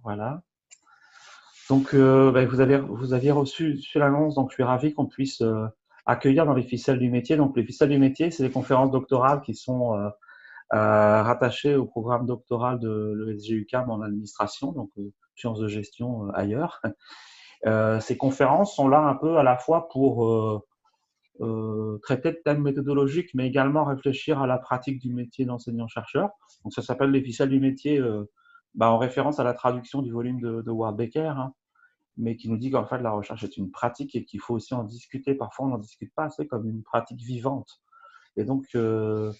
Voilà. Donc, vous aviez reçu l'annonce, donc je suis ravi qu'on puisse accueillir dans les ficelles du métier. Donc, les ficelles du métier, c'est des conférences doctorales qui sont rattachées au programme doctoral de l'ESG-UQAM en administration, donc sciences de gestion ailleurs. Ces conférences sont là un peu à la fois pour traiter de thèmes méthodologiques, mais également réfléchir à la pratique du métier d'enseignant-chercheur. Donc, ça s'appelle les ficelles du métier, en référence à la traduction du volume de Ward Becker, hein, mais qui nous dit qu'en fait la recherche est une pratique et qu'il faut aussi en discuter. Parfois, on n'en discute pas assez comme une pratique vivante. Et donc, je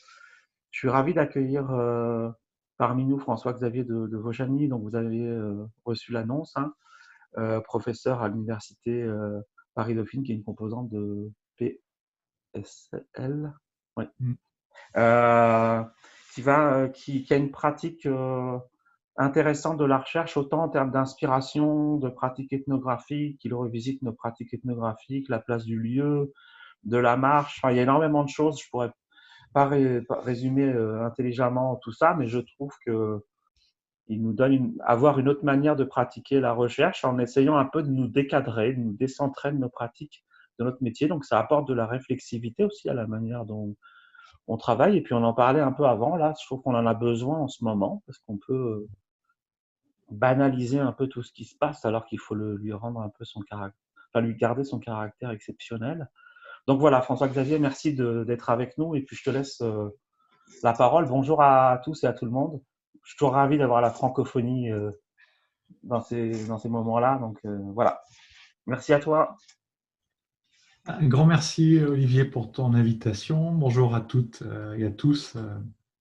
suis ravi d'accueillir parmi nous François-Xavier de Vaujany, dont vous avez reçu l'annonce, hein, professeur à l'université Paris-Dauphine, qui est une composante de PSL, ouais. Qui a une pratique intéressante de la recherche, autant en termes d'inspiration, de pratiques ethnographiques, qu'il revisite nos pratiques ethnographiques, la place du lieu, de la marche. Enfin, il y a énormément de choses. Je pourrais pas résumer intelligemment tout ça, mais je trouve que il nous donne avoir une autre manière de pratiquer la recherche en essayant un peu de nous décadrer, de nous décentrer de nos pratiques, de notre métier. Donc, ça apporte de la réflexivité aussi à la manière dont on travaille. Et puis, on en parlait un peu avant. Là, je trouve qu'on en a besoin en ce moment parce qu'on peut banaliser un peu tout ce qui se passe alors qu'il faut lui rendre un peu son caractère, enfin, lui garder son caractère exceptionnel. Donc voilà, François-Xavier, merci d'être avec nous et puis je te laisse la parole. Bonjour à tous et à tout le monde. Je suis toujours ravi d'avoir la francophonie dans ces moments-là. Donc voilà, merci à toi. Un grand merci Olivier pour ton invitation. Bonjour à toutes et à tous.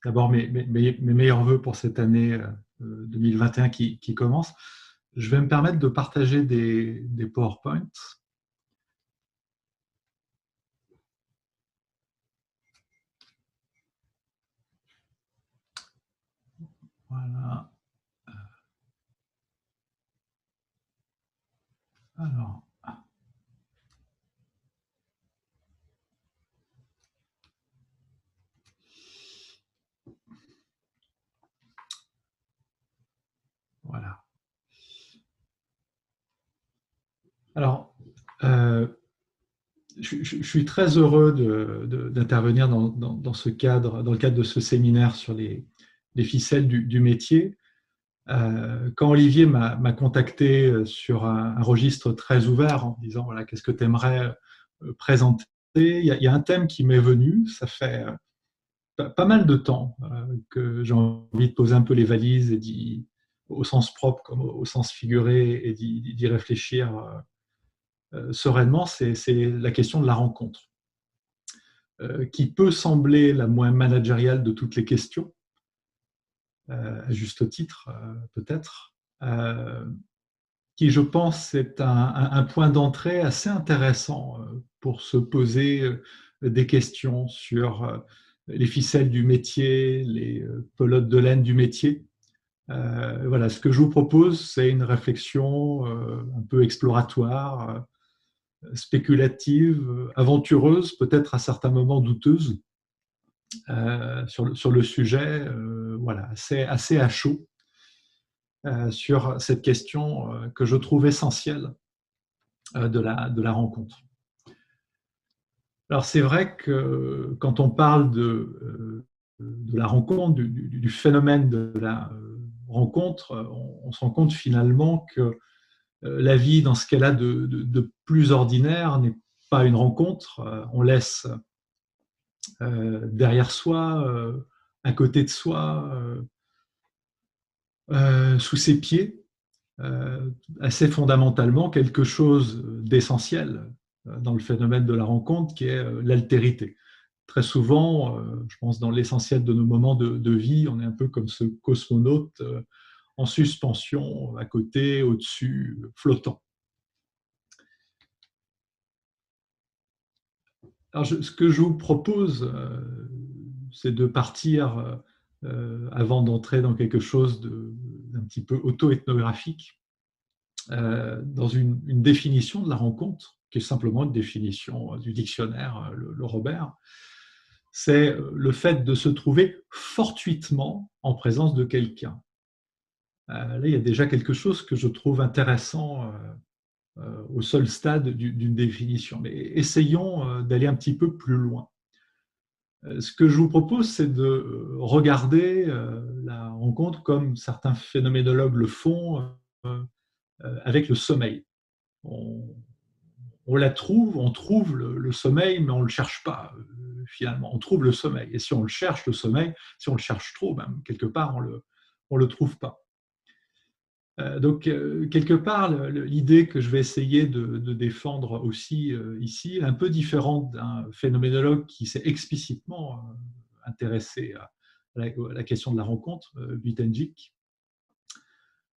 D'abord mes meilleurs voeux pour cette année 2021 qui commence. Je vais me permettre de partager des PowerPoints. Voilà. Alors. Voilà. Alors, je suis très heureux d'intervenir dans ce cadre, dans le cadre de ce séminaire sur les ficelles du métier. Quand Olivier m'a contacté sur un registre très ouvert en disant voilà, qu'est-ce que tu aimerais présenter, il y a un thème qui m'est venu, ça fait pas mal de temps que j'ai envie de poser un peu les valises et au sens propre comme au sens figuré et d'y réfléchir sereinement, c'est la question de la rencontre, qui peut sembler la moins managériale de toutes les questions, à juste titre peut-être, qui je pense est un point d'entrée assez intéressant pour se poser des questions sur les ficelles du métier, les pelotes de laine du métier. Voilà, ce que je vous propose, c'est une réflexion un peu exploratoire, spéculative, aventureuse, peut-être à certains moments douteuse, sur le sujet, voilà, assez à chaud, sur cette question que je trouve essentielle de la rencontre. Alors c'est vrai que quand on parle de la rencontre, du phénomène de la rencontre, on se rend compte finalement que la vie dans ce qu'elle a de plus ordinaire n'est pas une rencontre. On laisse derrière soi, à côté de soi, sous ses pieds, assez fondamentalement quelque chose d'essentiel dans le phénomène de la rencontre qui est l'altérité. Très souvent, je pense dans l'essentiel de nos moments de vie, on est un peu comme ce cosmonaute en suspension, à côté, au-dessus, flottant. Alors, ce que je vous propose, c'est de partir, avant d'entrer dans quelque chose d'un petit peu auto-ethnographique, dans une définition de la rencontre qui est simplement une définition du dictionnaire, le Robert. C'est le fait de se trouver fortuitement en présence de quelqu'un. Là, il y a déjà quelque chose que je trouve intéressant au seul stade d'une définition. Mais essayons d'aller un petit peu plus loin. Ce que je vous propose, c'est de regarder la rencontre comme certains phénoménologues le font avec le sommeil. On la trouve, on trouve le sommeil, mais on ne le cherche pas finalement. On trouve le sommeil. Et si on le cherche, le sommeil, si on le cherche trop, ben, quelque part, on le trouve pas. Donc, quelque part, l'idée que je vais essayer de défendre aussi ici est un peu différente d'un phénoménologue qui s'est explicitement intéressé à la question de la rencontre, Buitenjik.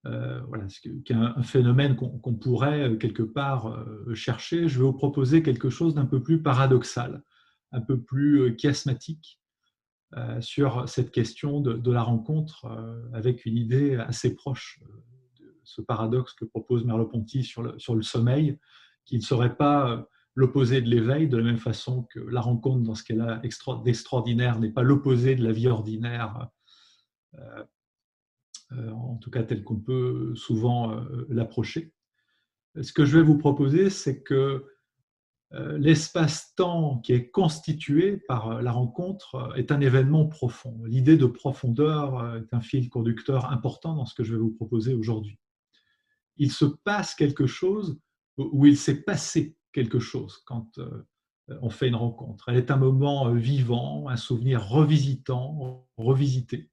Voilà, qui est un phénomène qu'on pourrait quelque part chercher. Je vais vous proposer quelque chose d'un peu plus paradoxal, un peu plus chiasmatique sur cette question de la rencontre avec une idée assez proche de ce paradoxe que propose Merleau-Ponty sur le sommeil, qui ne serait pas l'opposé de l'éveil, de la même façon que la rencontre dans ce qu'elle a d'extraordinaire n'est pas l'opposé de la vie ordinaire, en tout cas tel qu'on peut souvent l'approcher. Ce que je vais vous proposer, c'est que l'espace-temps qui est constitué par la rencontre est un événement profond. L'idée de profondeur est un fil conducteur important dans ce que je vais vous proposer aujourd'hui. Il se passe quelque chose, ou il s'est passé quelque chose quand on fait une rencontre. Elle est un moment vivant, un souvenir revisitant, revisité.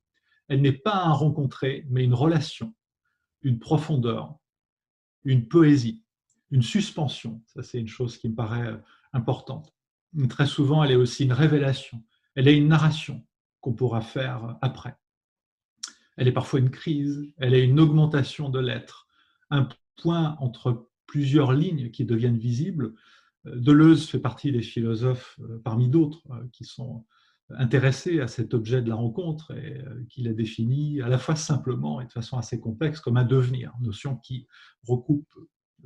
Elle n'est pas un rencontré, mais une relation, une profondeur, une poésie, une suspension. Ça, c'est une chose qui me paraît importante. Très souvent, elle est aussi une révélation. Elle est une narration qu'on pourra faire après. Elle est parfois une crise. Elle est une augmentation de l'être. Un point entre plusieurs lignes qui deviennent visibles. Deleuze fait partie des philosophes, parmi d'autres, qui sont intéressés à cet objet de la rencontre et qui la définit à la fois simplement et de façon assez complexe comme un devenir, notion qui recoupe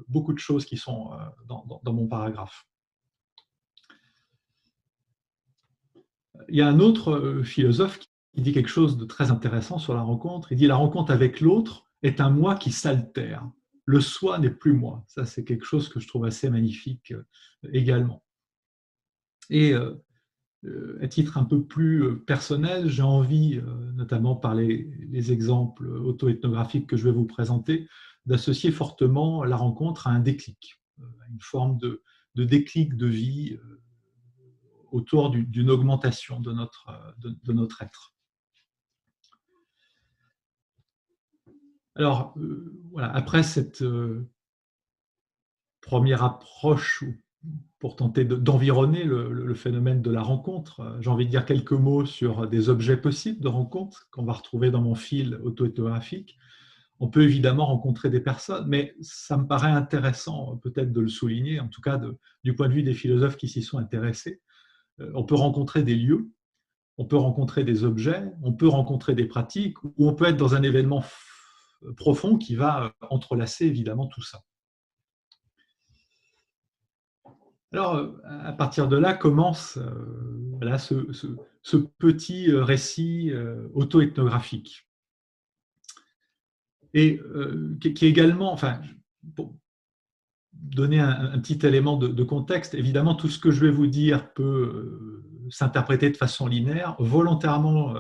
beaucoup de choses qui sont dans mon paragraphe. Il y a un autre philosophe qui dit quelque chose de très intéressant sur la rencontre. Il dit « La rencontre avec l'autre est un moi qui s'altère. Le soi n'est plus moi. » Ça, c'est quelque chose que je trouve assez magnifique également. Et à titre un peu plus personnel, j'ai envie, notamment par les exemples auto-ethnographiques que je vais vous présenter, d'associer fortement la rencontre à un déclic, à une forme de déclic de vie autour d'une augmentation de notre être. Alors, voilà, après cette première approche pour tenter d'environner le phénomène de la rencontre, j'ai envie de dire quelques mots sur des objets possibles de rencontre qu'on va retrouver dans mon fil auto-ethnographique. On peut évidemment rencontrer des personnes, mais ça me paraît intéressant peut-être de le souligner, en tout cas du point de vue des philosophes qui s'y sont intéressés. On peut rencontrer des lieux, on peut rencontrer des objets, on peut rencontrer des pratiques, ou on peut être dans un événement profond qui va entrelacer évidemment tout ça. Alors, à partir de là commence voilà, ce petit récit auto-ethnographique. Et qui est également, enfin, pour donner un petit élément de contexte, évidemment, tout ce que je vais vous dire peut s'interpréter de façon linéaire. Volontairement,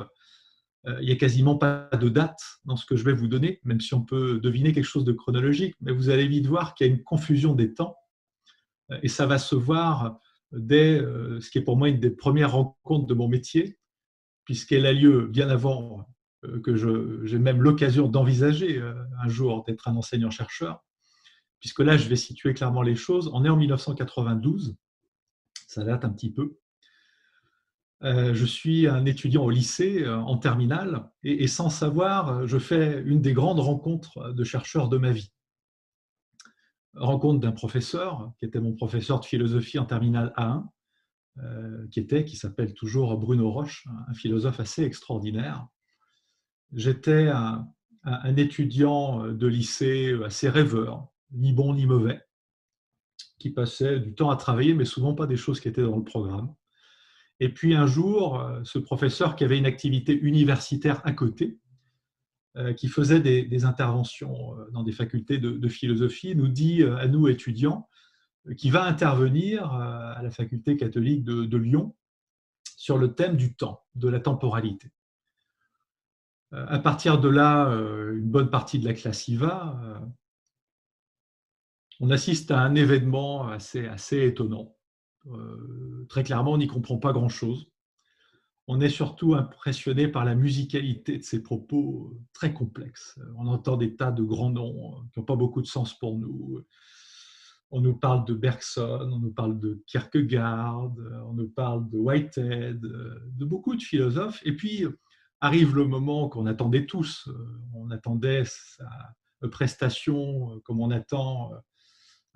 il n'y a quasiment pas de date dans ce que je vais vous donner, même si on peut deviner quelque chose de chronologique, mais vous allez vite voir qu'il y a une confusion des temps. Et ça va se voir dès ce qui est pour moi une des premières rencontres de mon métier, puisqu'elle a lieu bien avant que j'ai même l'occasion d'envisager un jour d'être un enseignant-chercheur, puisque là, je vais situer clairement les choses. On est en 1992, ça date un petit peu. Je suis un étudiant au lycée en terminale, et sans savoir, je fais une des grandes rencontres de chercheurs de ma vie. Rencontre d'un professeur, qui était mon professeur de philosophie en terminale A1, qui s'appelle toujours Bruno Roche, un philosophe assez extraordinaire. J'étais un étudiant de lycée assez rêveur, ni bon ni mauvais, qui passaient du temps à travailler, mais souvent pas des choses qui étaient dans le programme. Et puis un jour, ce professeur qui avait une activité universitaire à côté, qui faisait des interventions dans des facultés de philosophie, nous dit à nous étudiants qu'il va intervenir à la faculté catholique de Lyon sur le thème du temps, de la temporalité. À partir de là, une bonne partie de la classe y va. On assiste à un événement assez étonnant. Très clairement, on n'y comprend pas grand-chose. On est surtout impressionné par la musicalité de ses propos très complexes. On entend des tas de grands noms qui n'ont pas beaucoup de sens pour nous. On nous parle de Bergson, on nous parle de Kierkegaard, on nous parle de Whitehead, de beaucoup de philosophes. Et puis arrive le moment qu'on attendait tous. On attendait sa prestation comme on attend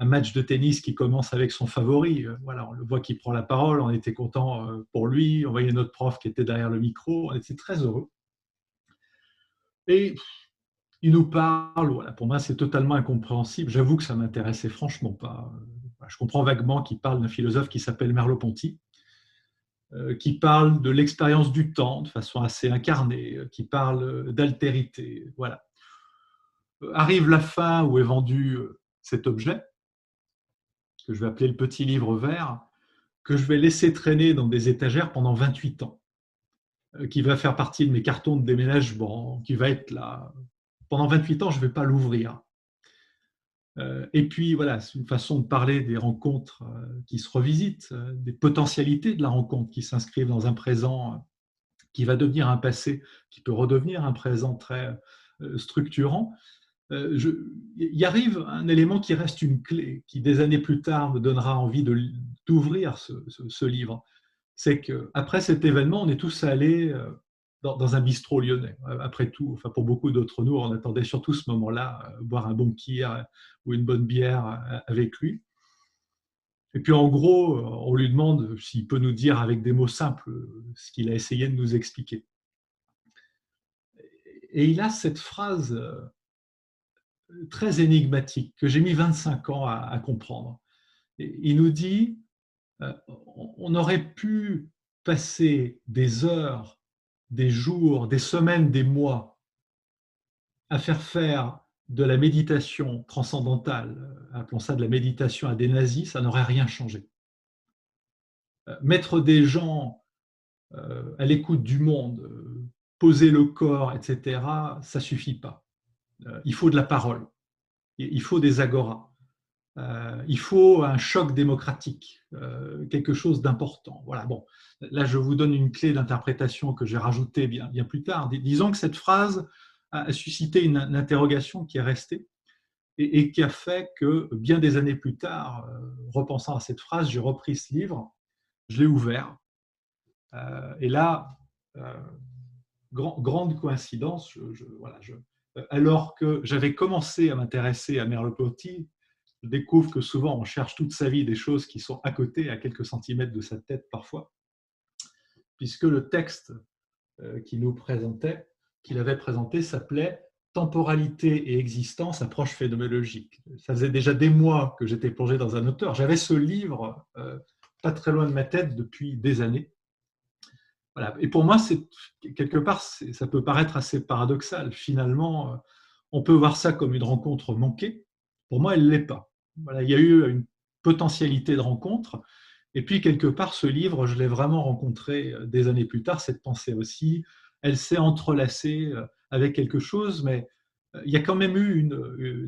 un match de tennis qui commence avec son favori. Voilà, on le voit qui prend la parole, on était content pour lui, on voyait notre prof qui était derrière le micro, on était très heureux. Et il nous parle, voilà, pour moi c'est totalement incompréhensible, j'avoue que ça ne m'intéressait franchement pas. Je comprends vaguement qu'il parle d'un philosophe qui s'appelle Merleau-Ponty, qui parle de l'expérience du temps de façon assez incarnée, qui parle d'altérité. Voilà. Arrive la fin où est vendu cet objet, que je vais appeler le petit livre vert, que je vais laisser traîner dans des étagères pendant 28 ans, qui va faire partie de mes cartons de déménagement, qui va être là. Pendant 28 ans, je ne vais pas l'ouvrir. Et puis, voilà, c'est une façon de parler des rencontres qui se revisitent, des potentialités de la rencontre qui s'inscrivent dans un présent qui va devenir un passé, qui peut redevenir un présent très structurant. Il y arrive un élément qui reste une clé, qui des années plus tard me donnera envie d'ouvrir ce livre. C'est qu'après cet événement, on est tous allés dans un bistrot lyonnais. Après tout, enfin pour beaucoup d'entre nous, on attendait surtout ce moment-là, boire un bon kir ou une bonne bière avec lui. Et puis en gros, on lui demande s'il peut nous dire avec des mots simples ce qu'il a essayé de nous expliquer. Et il a cette phrase très énigmatique que j'ai mis 25 ans à comprendre. Et il nous dit, on aurait pu passer des heures, des jours, des semaines, des mois à faire de la méditation transcendantale, appelons ça de la méditation à des nazis, ça n'aurait rien changé. Mettre des gens à l'écoute du monde, poser le corps, etc., ça ne suffit pas. Il faut de la parole, il faut des agoras. Il faut un choc démocratique, quelque chose d'important. Voilà, bon, là je vous donne une clé d'interprétation que j'ai rajoutée bien plus tard. Disons que cette phrase a suscité une interrogation qui est restée et qui a fait que bien des années plus tard, repensant à cette phrase, j'ai repris ce livre, je l'ai ouvert. Et là, grande coïncidence, alors que j'avais commencé à m'intéresser à Merleau-Ponty, je découvre que souvent on cherche toute sa vie des choses qui sont à côté, à quelques centimètres de sa tête parfois, puisque le texte qu'il avait présenté s'appelait Temporalité et existence, approche phénoménologique. Ça faisait déjà des mois que j'étais plongé dans un auteur. J'avais ce livre pas très loin de ma tête depuis des années. Voilà. Et pour moi, quelque part, ça peut paraître assez paradoxal. Finalement, on peut voir ça comme une rencontre manquée. Pour moi, elle ne l'est pas. Voilà, il y a eu une potentialité de rencontre. Et puis, quelque part, ce livre, je l'ai vraiment rencontré des années plus tard, cette pensée aussi. Elle s'est entrelacée avec quelque chose, mais il y a quand même eu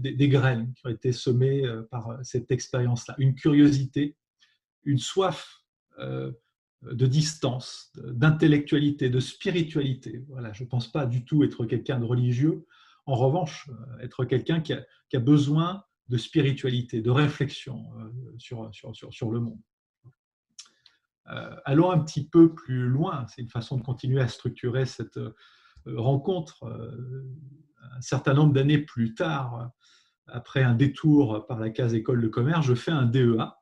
des graines qui ont été semées par cette expérience-là. Une curiosité, une soif de distance, d'intellectualité, de spiritualité. Voilà, je ne pense pas du tout être quelqu'un de religieux. En revanche, être quelqu'un qui a besoin de spiritualité, de réflexion sur le monde. Allons un petit peu plus loin. C'est une façon de continuer à structurer cette rencontre. Un certain nombre d'années plus tard, après un détour par la case école de commerce, je fais un DEA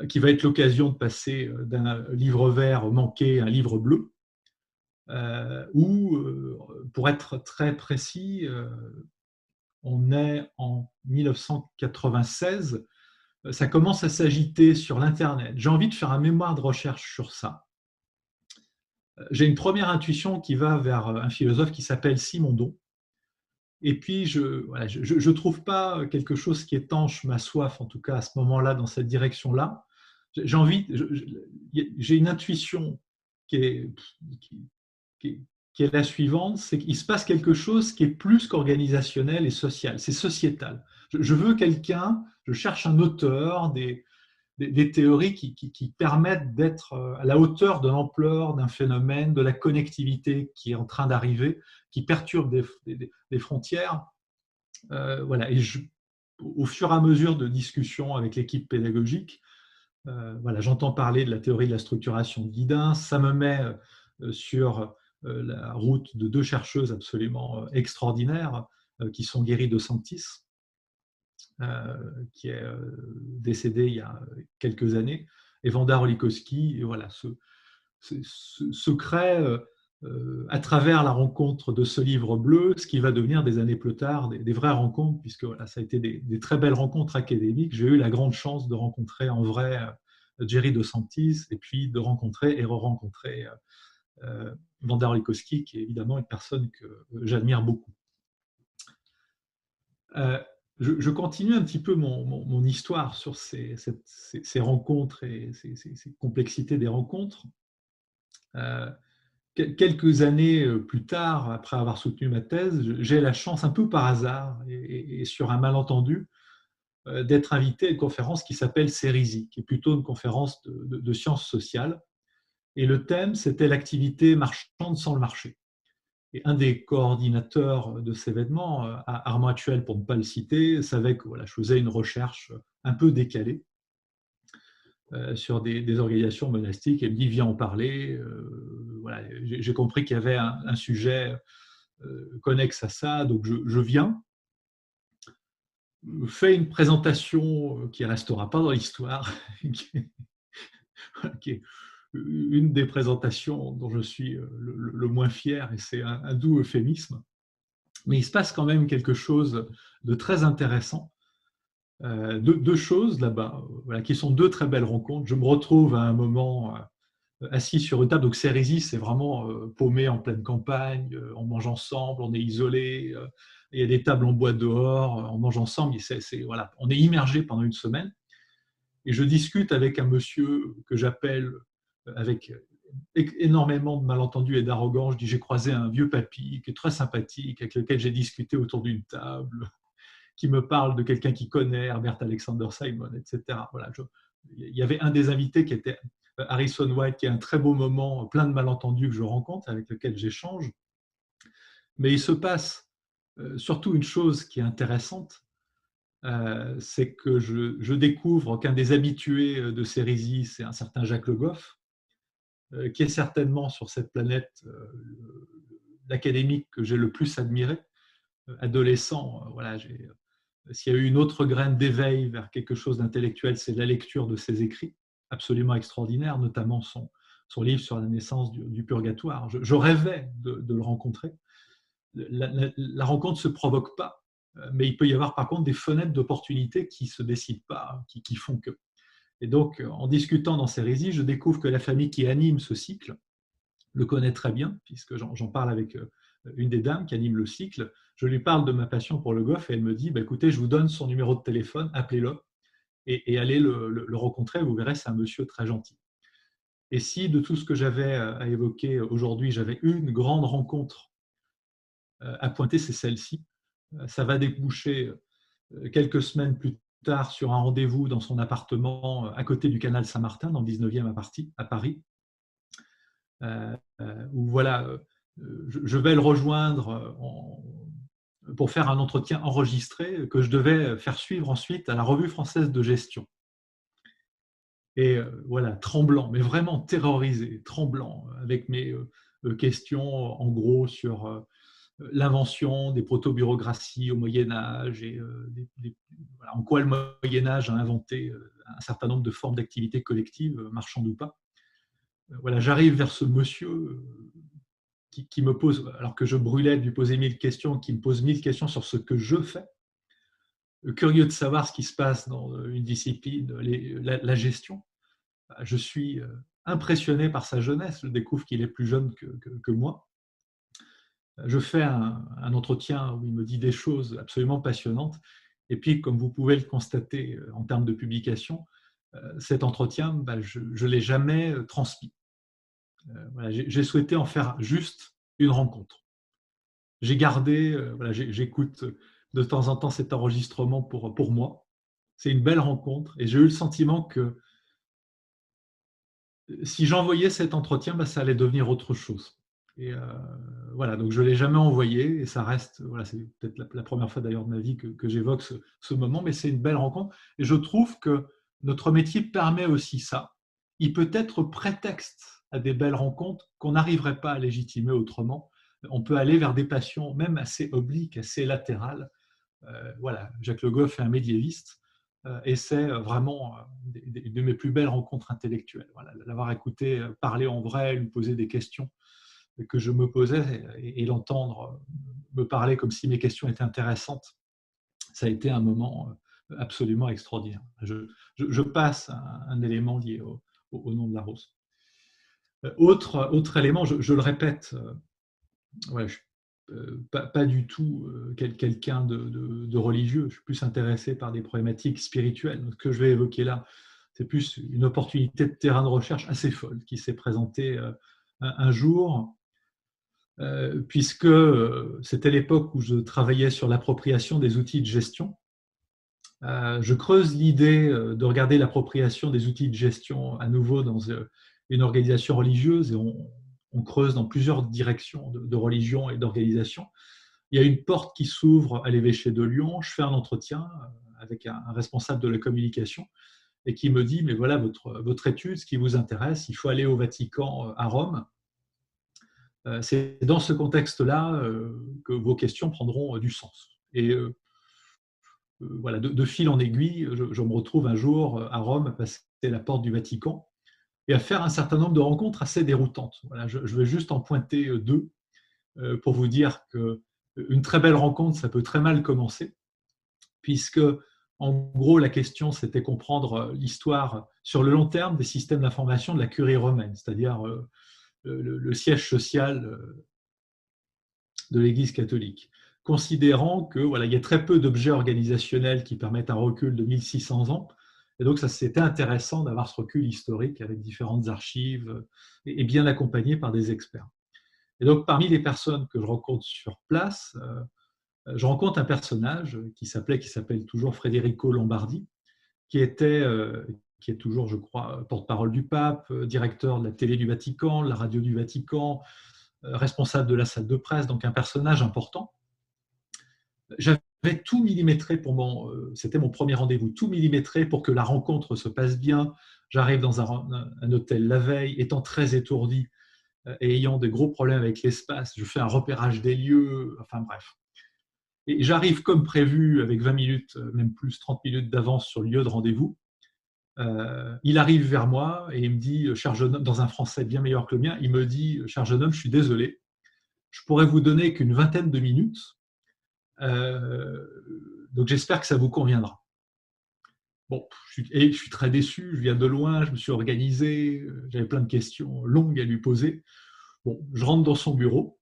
qui va être l'occasion de passer d'un livre vert manqué à un livre bleu, où, pour être très précis, on est en 1996, ça commence à s'agiter sur l'Internet. J'ai envie de faire un mémoire de recherche sur ça. J'ai une première intuition qui va vers un philosophe qui s'appelle Simondon. Et puis, je trouve pas quelque chose qui étanche ma soif, en tout cas à ce moment-là, dans cette direction-là. J'ai une intuition qui est, qui, qui- qui est la suivante, c'est qu'il se passe quelque chose qui est plus qu'organisationnel et social, c'est sociétal. Je veux quelqu'un, je cherche un auteur, des théories qui permettent d'être à la hauteur de l'ampleur d'un phénomène, de la connectivité qui est en train d'arriver, qui perturbe des frontières. Voilà. Et au fur et à mesure de discussions avec l'équipe pédagogique, voilà, j'entends parler de la théorie de la structuration de Guidin, ça me met sur la route de deux chercheuses absolument extraordinaires qui sont Guéry de Sanctis, qui est décédé il y a quelques années, et Wanda Rolikowski. Et voilà, se crée à travers la rencontre de ce livre bleu, ce qui va devenir des années plus tard des vraies rencontres, puisque voilà, ça a été des très belles rencontres académiques. J'ai eu la grande chance de rencontrer en vrai Jerry De Santis, et puis de rencontrer et re-rencontrer Wanda Rolikowski, qui est évidemment une personne que j'admire beaucoup. Je continue un petit peu mon histoire sur ces rencontres et ces complexités des rencontres. Quelques années plus tard, après avoir soutenu ma thèse, j'ai la chance, un peu par hasard et sur un malentendu, d'être invité à une conférence qui s'appelle CERISI, qui est plutôt une conférence de sciences sociales. Et le thème, c'était l'activité marchande sans le marché. Et un des coordinateurs de cet événement, Armand Actuel pour ne pas le citer, savait que voilà, je faisais une recherche un peu décalée sur des organisations monastiques et me dit viens en parler. Voilà, j'ai compris qu'il y avait un sujet connexe à ça, donc je viens, fais une présentation qui ne restera pas dans l'histoire, qui est une des présentations dont je suis le moins fier, et c'est un doux euphémisme. Mais il se passe quand même quelque chose de très intéressant. Deux choses là-bas, voilà, qui sont deux très belles rencontres. Je me retrouve à un moment assis sur une table. Donc, Cérésie, c'est vraiment paumé en pleine campagne. On mange ensemble, on est isolé. Il y a des tables en bois dehors, on mange ensemble. Voilà, on est immergé pendant une semaine. Et je discute avec un monsieur que j'appelle avec énormément de malentendus et d'arrogance. Je dis j'ai croisé un vieux papy qui est très sympathique, avec lequel j'ai discuté autour d'une table, qui me parle de quelqu'un qui connaît Herbert Alexander Simon, etc. Voilà, il y avait un des invités qui était Harrison White, qui est un très beau moment, plein de malentendus que je rencontre, avec lequel j'échange. Mais il se passe surtout une chose qui est intéressante, c'est que je découvre qu'un des habitués de Cérisy, c'est un certain Jacques Le Goff, qui est certainement sur cette planète l'académique que j'ai le plus admiré. Adolescent, voilà, s'il y a eu une autre graine d'éveil vers quelque chose d'intellectuel, c'est la lecture de ses écrits, absolument extraordinaire, notamment son livre sur la naissance du purgatoire. Je rêvais de le rencontrer. La rencontre ne se provoque pas, mais il peut y avoir par contre des fenêtres d'opportunité qui ne se décident pas, qui font que. Et donc, en discutant dans Cérisy, je découvre que la famille qui anime ce cycle le connaît très bien, puisque j'en parle avec une des dames qui anime le cycle. Je lui parle de ma passion pour Le Goff et elle me dit bah, écoutez, je vous donne son numéro de téléphone, appelez-le et allez le rencontrer, vous verrez, c'est un monsieur très gentil. Et si de tout ce que j'avais à évoquer aujourd'hui, j'avais une grande rencontre à pointer, c'est celle-ci. Ça va déboucher quelques semaines plus tard sur un rendez-vous dans son appartement à côté du canal Saint-Martin, dans le 19e à Paris, où voilà, je vais le rejoindre pour faire un entretien enregistré que je devais faire suivre ensuite à la Revue française de gestion. Et voilà, tremblant, mais vraiment terrorisé, tremblant, avec mes questions en gros sur l'invention des proto-bureaucraties au Moyen-Âge et voilà, en quoi le Moyen-Âge a inventé un certain nombre de formes d'activités collectives, marchandes ou pas. Voilà, j'arrive vers ce monsieur qui me pose, alors que je brûlais de lui poser 1000 questions, qui me pose 1000 questions sur ce que je fais. curieux de savoir ce qui se passe dans une discipline, la gestion. Je suis impressionné par sa jeunesse. Je découvre qu'il est plus jeune que moi. Je fais un entretien où il me dit des choses absolument passionnantes. Et puis, comme vous pouvez le constater en termes de publication, cet entretien, je ne l'ai jamais transmis. Voilà, j'ai souhaité en faire juste une rencontre. J'ai gardé, voilà, j'écoute de temps en temps cet enregistrement pour moi. C'est une belle rencontre et j'ai eu le sentiment que si j'envoyais cet entretien, ça allait devenir autre chose. Et voilà, donc je ne l'ai jamais envoyé et ça reste, voilà, c'est peut-être la première fois d'ailleurs de ma vie que j'évoque ce moment, mais c'est une belle rencontre et je trouve que notre métier permet aussi ça. Il peut être prétexte à des belles rencontres qu'on n'arriverait pas à légitimer autrement. On peut aller vers des passions même assez obliques, assez latérales. Voilà, Jacques Le Goff est un médiéviste et c'est vraiment une de mes plus belles rencontres intellectuelles. Voilà, l'avoir écouté parler en vrai, lui poser des questions que je me posais et l'entendre me parler comme si mes questions étaient intéressantes, ça a été un moment absolument extraordinaire. Je passe un élément lié au nom de la rose. Autre élément, je le répète, ouais, je pas du tout quelqu'un de religieux. Je suis plus intéressé par des problématiques spirituelles. Ce que je vais évoquer là, c'est plus une opportunité de terrain de recherche assez folle qui s'est présentée un jour, puisque c'était l'époque où je travaillais sur l'appropriation des outils de gestion. Je creuse l'idée de regarder l'appropriation des outils de gestion à nouveau dans une organisation religieuse et on creuse dans plusieurs directions de religion et d'organisation. Il y a une porte qui s'ouvre à l'évêché de Lyon. Je fais un entretien avec un responsable de la communication et qui me dit, mais voilà votre étude, ce qui vous intéresse, il faut aller au Vatican à Rome. C'est dans ce contexte-là que vos questions prendront du sens. Et voilà, de fil en aiguille, je me retrouve un jour à Rome, à passer la porte du Vatican et à faire un certain nombre de rencontres assez déroutantes. Voilà, je vais juste en pointer deux pour vous dire qu'une très belle rencontre, ça peut très mal commencer, puisque en gros, la question, c'était comprendre l'histoire sur le long terme des systèmes d'information de la curie romaine, c'est-à-dire le siège social de l'Église catholique, considérant que voilà, il y a très peu d'objets organisationnels qui permettent un recul de 1600 ans. Et donc, ça c'était intéressant d'avoir ce recul historique avec différentes archives et bien accompagné par des experts. Et donc, parmi les personnes que je rencontre sur place, je rencontre un personnage qui s'appelle toujours Federico Lombardi, qui est toujours, je crois, porte-parole du pape, directeur de la télé du Vatican, de la radio du Vatican, responsable de la salle de presse, donc un personnage important. J'avais tout millimétré c'était mon premier rendez-vous, tout millimétré pour que la rencontre se passe bien. J'arrive dans un hôtel la veille, étant très étourdi et ayant de gros problèmes avec l'espace, je fais un repérage des lieux, enfin bref. Et j'arrive comme prévu avec 20 minutes, même plus 30 minutes d'avance sur le lieu de rendez-vous. Il arrive vers moi et il me dit, cher jeune homme, dans un français bien meilleur que le mien, il me dit, cher jeune homme, je suis désolé, je pourrais vous donner qu'une vingtaine de minutes, donc j'espère que ça vous conviendra. Bon, je suis très déçu, je viens de loin, je me suis organisé, j'avais plein de questions longues à lui poser. Bon, je rentre dans son bureau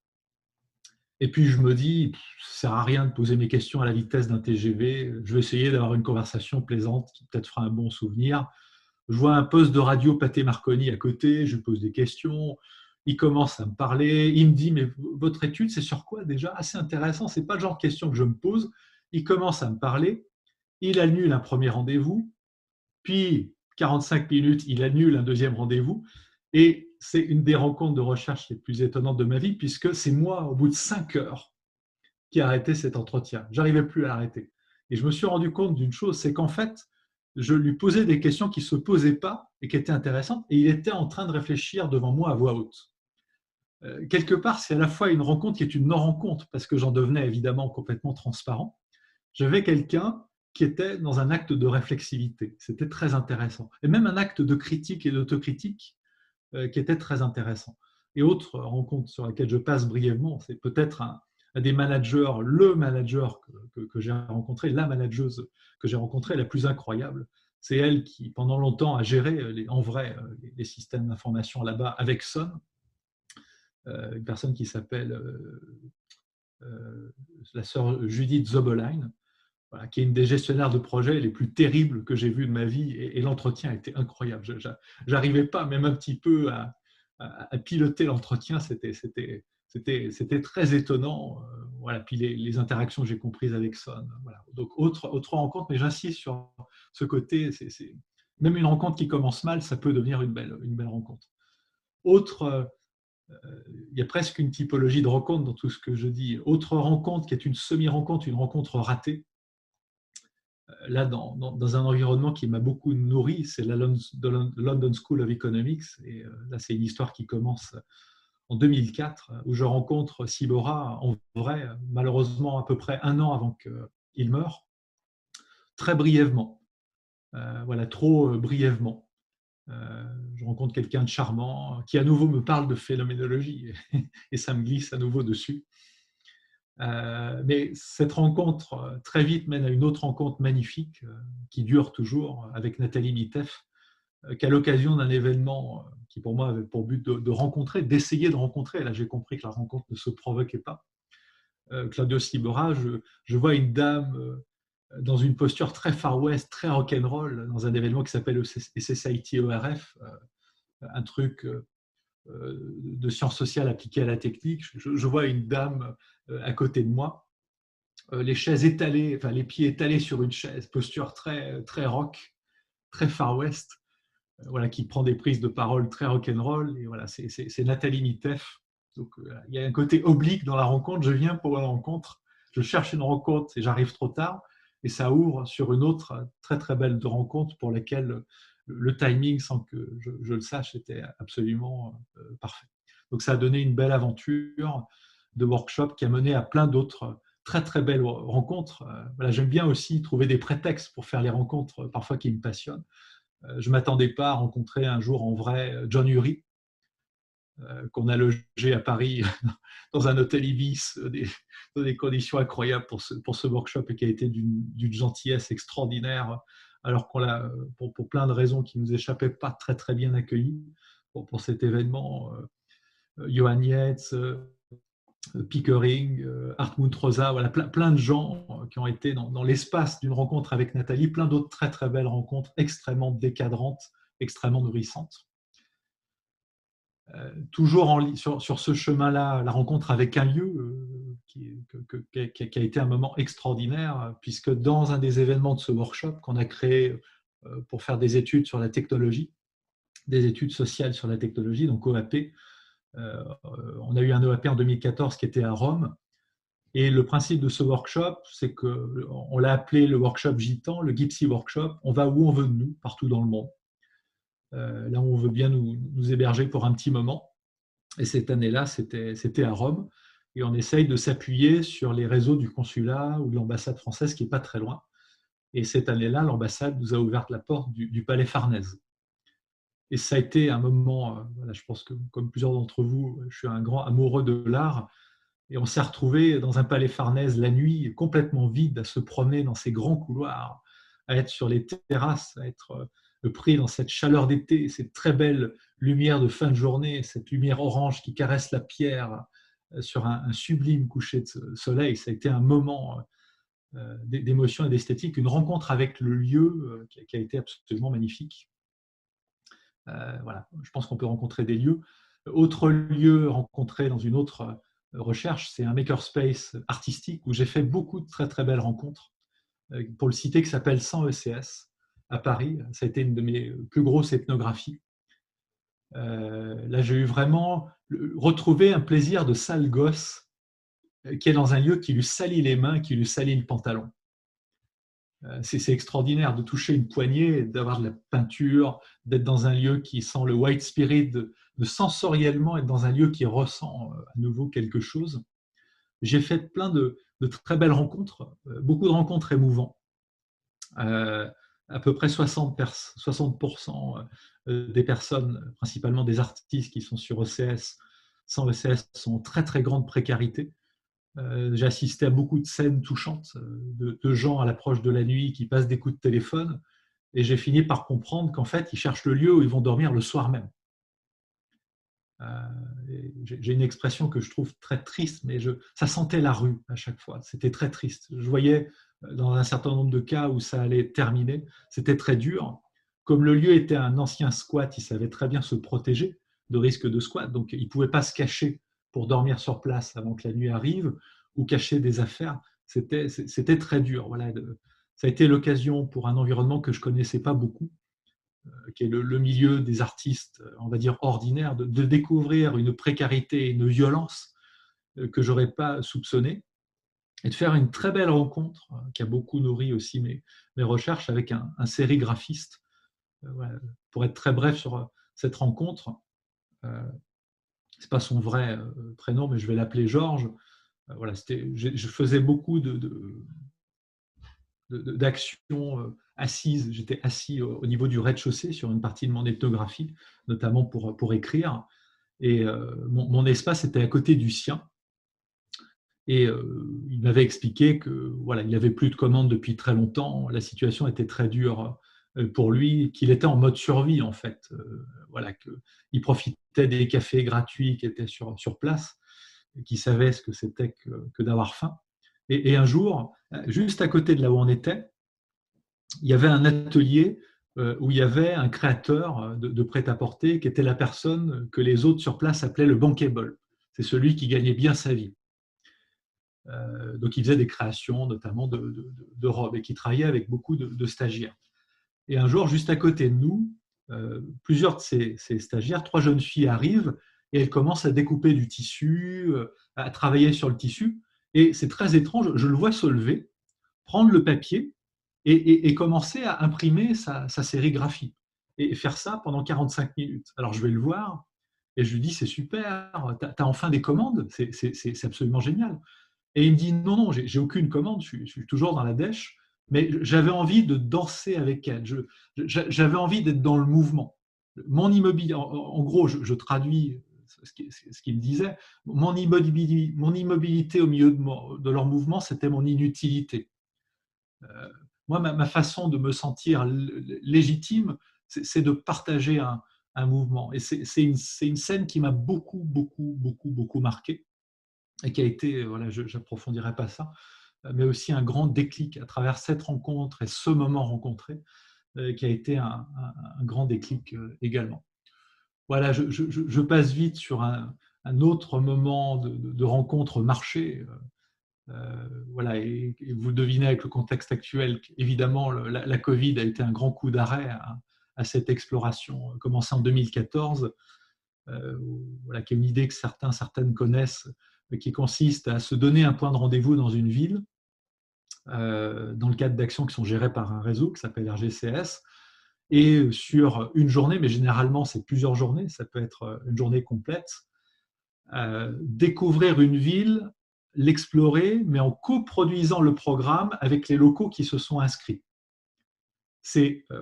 et puis je me dis, ça ne sert à rien de poser mes questions à la vitesse d'un TGV, je vais essayer d'avoir une conversation plaisante qui peut-être fera un bon souvenir. Je vois un poste de radio Pathé Marconi à côté, je lui pose des questions, il commence à me parler, il me dit, mais votre étude, c'est sur quoi déjà? Assez intéressant, ce n'est pas le genre de question que je me pose. Il commence à me parler, il annule un premier rendez-vous, puis 45 minutes, il annule un deuxième rendez-vous, et c'est une des rencontres de recherche les plus étonnantes de ma vie, puisque c'est moi, au bout de 5 heures, qui ai arrêté cet entretien. Je n'arrivais plus à l'arrêter. Et je me suis rendu compte d'une chose, c'est qu'en fait, je lui posais des questions qui ne se posaient pas et qui étaient intéressantes, et il était en train de réfléchir devant moi à voix haute. Quelque part, c'est à la fois une rencontre qui est une non-rencontre, parce que j'en devenais évidemment complètement transparent. J'avais quelqu'un qui était dans un acte de réflexivité. C'était très intéressant. Et même un acte de critique et d'autocritique qui était très intéressant. Et autre rencontre sur laquelle je passe brièvement, c'est peut-être des managers, le manager que j'ai rencontré, la manageuse que j'ai rencontrée, la plus incroyable. C'est elle qui, pendant longtemps, a géré en vrai les systèmes d'information là-bas avec Sun, une personne qui s'appelle la sœur Judith Zobelein, voilà, qui est une des gestionnaires de projets les plus terribles que j'ai vues de ma vie, et l'entretien était incroyable. Je n'arrivais pas, même un petit peu, à piloter l'entretien. C'était très étonnant. Voilà. Puis les interactions que j'ai comprises avec Son. Voilà. Donc, autre rencontre, mais j'insiste sur ce côté. Même une rencontre qui commence mal, ça peut devenir une belle rencontre. Il y a presque une typologie de rencontre dans tout ce que je dis. Autre rencontre qui est une semi-rencontre, une rencontre ratée. Là, dans un environnement qui m'a beaucoup nourri, c'est la London School of Economics. Et là, c'est une histoire qui commence en 2004, où je rencontre Sibora en vrai, malheureusement à peu près un an avant qu'il meure, très brièvement. Voilà, trop brièvement. Je rencontre quelqu'un de charmant qui à nouveau me parle de phénoménologie et ça me glisse à nouveau dessus. Mais cette rencontre très vite mène à une autre rencontre magnifique qui dure toujours avec Nathalie Mitef, qu'à l'occasion d'un événement qui pour moi avait pour but de rencontrer, d'essayer de rencontrer. Là, j'ai compris que la rencontre ne se provoquait pas. Claudio Sibora, je vois une dame dans une posture très Far West, très rock'n'roll, dans un événement qui s'appelle SSIT ORF, un truc de sciences sociales appliquées à la technique. Je vois une dame à côté de moi, les chaises étalées, enfin les pieds étalés sur une chaise, posture très, très rock, très Far West. Voilà, qui prend des prises de parole très rock'n'roll. Et voilà, c'est Nathalie Mitef. Donc, il y a un côté oblique dans la rencontre. Je viens pour une rencontre, je cherche une rencontre et j'arrive trop tard. Et ça ouvre sur une autre très, très belle rencontre pour laquelle le timing, sans que je le sache, était absolument parfait. Donc, ça a donné une belle aventure de workshop qui a mené à plein d'autres très, très belles rencontres. Voilà, j'aime bien aussi trouver des prétextes pour faire les rencontres parfois qui me passionnent. Je ne m'attendais pas à rencontrer un jour en vrai John Ury, qu'on a logé à Paris dans un hôtel Ibis, dans des conditions incroyables pour ce workshop, et qui a été d'une gentillesse extraordinaire, alors qu'on l'a, pour plein de raisons qui nous échappaient, pas très très bien accueilli pour cet événement. Johan Yates, Pickering, Hartmut Rosa, voilà, plein de gens qui ont été dans l'espace d'une rencontre avec Nathalie, plein d'autres très très belles rencontres, extrêmement décadrantes, extrêmement nourrissantes. Toujours sur ce chemin-là, la rencontre avec un lieu qui a été un moment extraordinaire, puisque dans un des événements de ce workshop qu'on a créé pour faire des études sur la technologie, des études sociales sur la technologie, donc OAP, on a eu un OAP en 2014 qui était à Rome. Et le principe de ce workshop, c'est qu'on l'a appelé le workshop Gitan, le Gypsy Workshop. On va où on veut de nous, partout dans le monde. Là où on veut bien nous héberger pour un petit moment. Et cette année-là, c'était à Rome. Et on essaye de s'appuyer sur les réseaux du consulat ou de l'ambassade française qui n'est pas très loin. Et cette année-là, l'ambassade nous a ouvert la porte du Palais Farnèse. Et ça a été un moment, voilà, je pense que comme plusieurs d'entre vous, je suis un grand amoureux de l'art. Et on s'est retrouvés dans un palais Farnèse la nuit, complètement vide, à se promener dans ces grands couloirs, à être sur les terrasses, à être pris dans cette chaleur d'été, cette très belle lumière de fin de journée, cette lumière orange qui caresse la pierre sur un sublime coucher de soleil. Ça a été un moment d'émotion et d'esthétique, une rencontre avec le lieu qui a été absolument magnifique. Voilà, je pense qu'on peut rencontrer des lieux. Autre lieu rencontré dans une autre recherche, c'est un makerspace artistique où j'ai fait beaucoup de très très belles rencontres. Pour le citer, qui s'appelle 100 ECS à Paris. Ça a été une de mes plus grosses ethnographies. Là, j'ai eu vraiment retrouvé un plaisir de sale gosse qui est dans un lieu qui lui salit les mains, qui lui salit le pantalon. C'est extraordinaire de toucher une poignée, d'avoir de la peinture, d'être dans un lieu qui sent le white spirit, de sensoriellement être dans un lieu qui ressent à nouveau quelque chose. J'ai fait plein de très belles rencontres, beaucoup de rencontres émouvantes. À peu près 60% des personnes, principalement des artistes qui sont sur ECS, sans ECS, sont en très très grande précarité. J'ai assisté à beaucoup de scènes touchantes de gens à l'approche de la nuit qui passent des coups de téléphone, et j'ai fini par comprendre qu'en fait, ils cherchent le lieu où ils vont dormir le soir même. J'ai une expression que je trouve très triste, mais ça sentait la rue à chaque fois. C'était très triste. Je voyais dans un certain nombre de cas où ça allait terminer, c'était très dur. Comme le lieu était un ancien squat, ils savaient très bien se protéger de risque de squat, donc ils ne pouvaient pas se cacher pour dormir sur place avant que la nuit arrive ou cacher des affaires. C'était très dur. Voilà. Ça a été l'occasion pour un environnement que je ne connaissais pas beaucoup, qui est le milieu des artistes, on va dire ordinaires, de découvrir une précarité et une violence que je n'aurais pas soupçonné, et de faire une très belle rencontre qui a beaucoup nourri aussi mes recherches avec un sérigraphiste. Voilà. Pour être très bref sur cette rencontre, ce n'est pas son vrai prénom, mais je vais l'appeler Georges. Voilà, je faisais beaucoup d'actions assises. J'étais assis au niveau du rez-de-chaussée sur une partie de mon ethnographie, notamment pour écrire. Et mon espace était à côté du sien. Et il m'avait expliqué que voilà, il n'avait plus de commandes depuis très longtemps, la situation était très dure pour lui, qu'il était en mode survie en fait. Voilà, qu'il profitait des cafés gratuits qui étaient sur place, qu'il savait ce que c'était que d'avoir faim. Et un jour, juste à côté de là où on était, il y avait un atelier où il y avait un créateur de prêt-à-porter qui était la personne que les autres sur place appelaient le bankable. C'est celui qui gagnait bien sa vie. Donc il faisait des créations, notamment de robes, et qui travaillait avec beaucoup de stagiaires. Et un jour, juste à côté de nous, plusieurs de ces stagiaires, 3 jeunes filles arrivent et elles commencent à découper du tissu, à travailler sur le tissu. Et c'est très étrange, je le vois se lever, prendre le papier et commencer à imprimer sa sérigraphie et faire ça pendant 45 minutes. Alors je vais le voir et je lui dis c'est super, tu as enfin des commandes, c'est absolument génial. Et il me dit non, non, j'ai aucune commande, je suis toujours dans la dèche, mais j'avais envie de danser avec elle, j'avais envie d'être dans le mouvement. Mon immobilité, en gros, je traduis ce qu'il me disait, mon immobilité au milieu de leur mouvement, c'était mon inutilité. Moi, ma façon de me sentir légitime, c'est de partager un mouvement. Et c'est une scène qui m'a beaucoup, beaucoup, beaucoup, beaucoup marqué et qui a été, voilà, je n'approfondirai pas ça, mais aussi un grand déclic à travers cette rencontre et ce moment rencontré, qui a été un grand déclic également. Voilà, je passe vite sur un autre moment de rencontre marché. Voilà, et vous devinez avec le contexte actuel, évidemment, la Covid a été un grand coup d'arrêt à cette exploration commencée en 2014, voilà, qui est une idée que certaines connaissent, qui consiste à se donner un point de rendez-vous dans une ville, dans le cadre d'actions qui sont gérées par un réseau qui s'appelle RGCS, et sur une journée, mais généralement c'est plusieurs journées, ça peut être une journée complète, découvrir une ville, l'explorer, mais en coproduisant le programme avec les locaux qui se sont inscrits.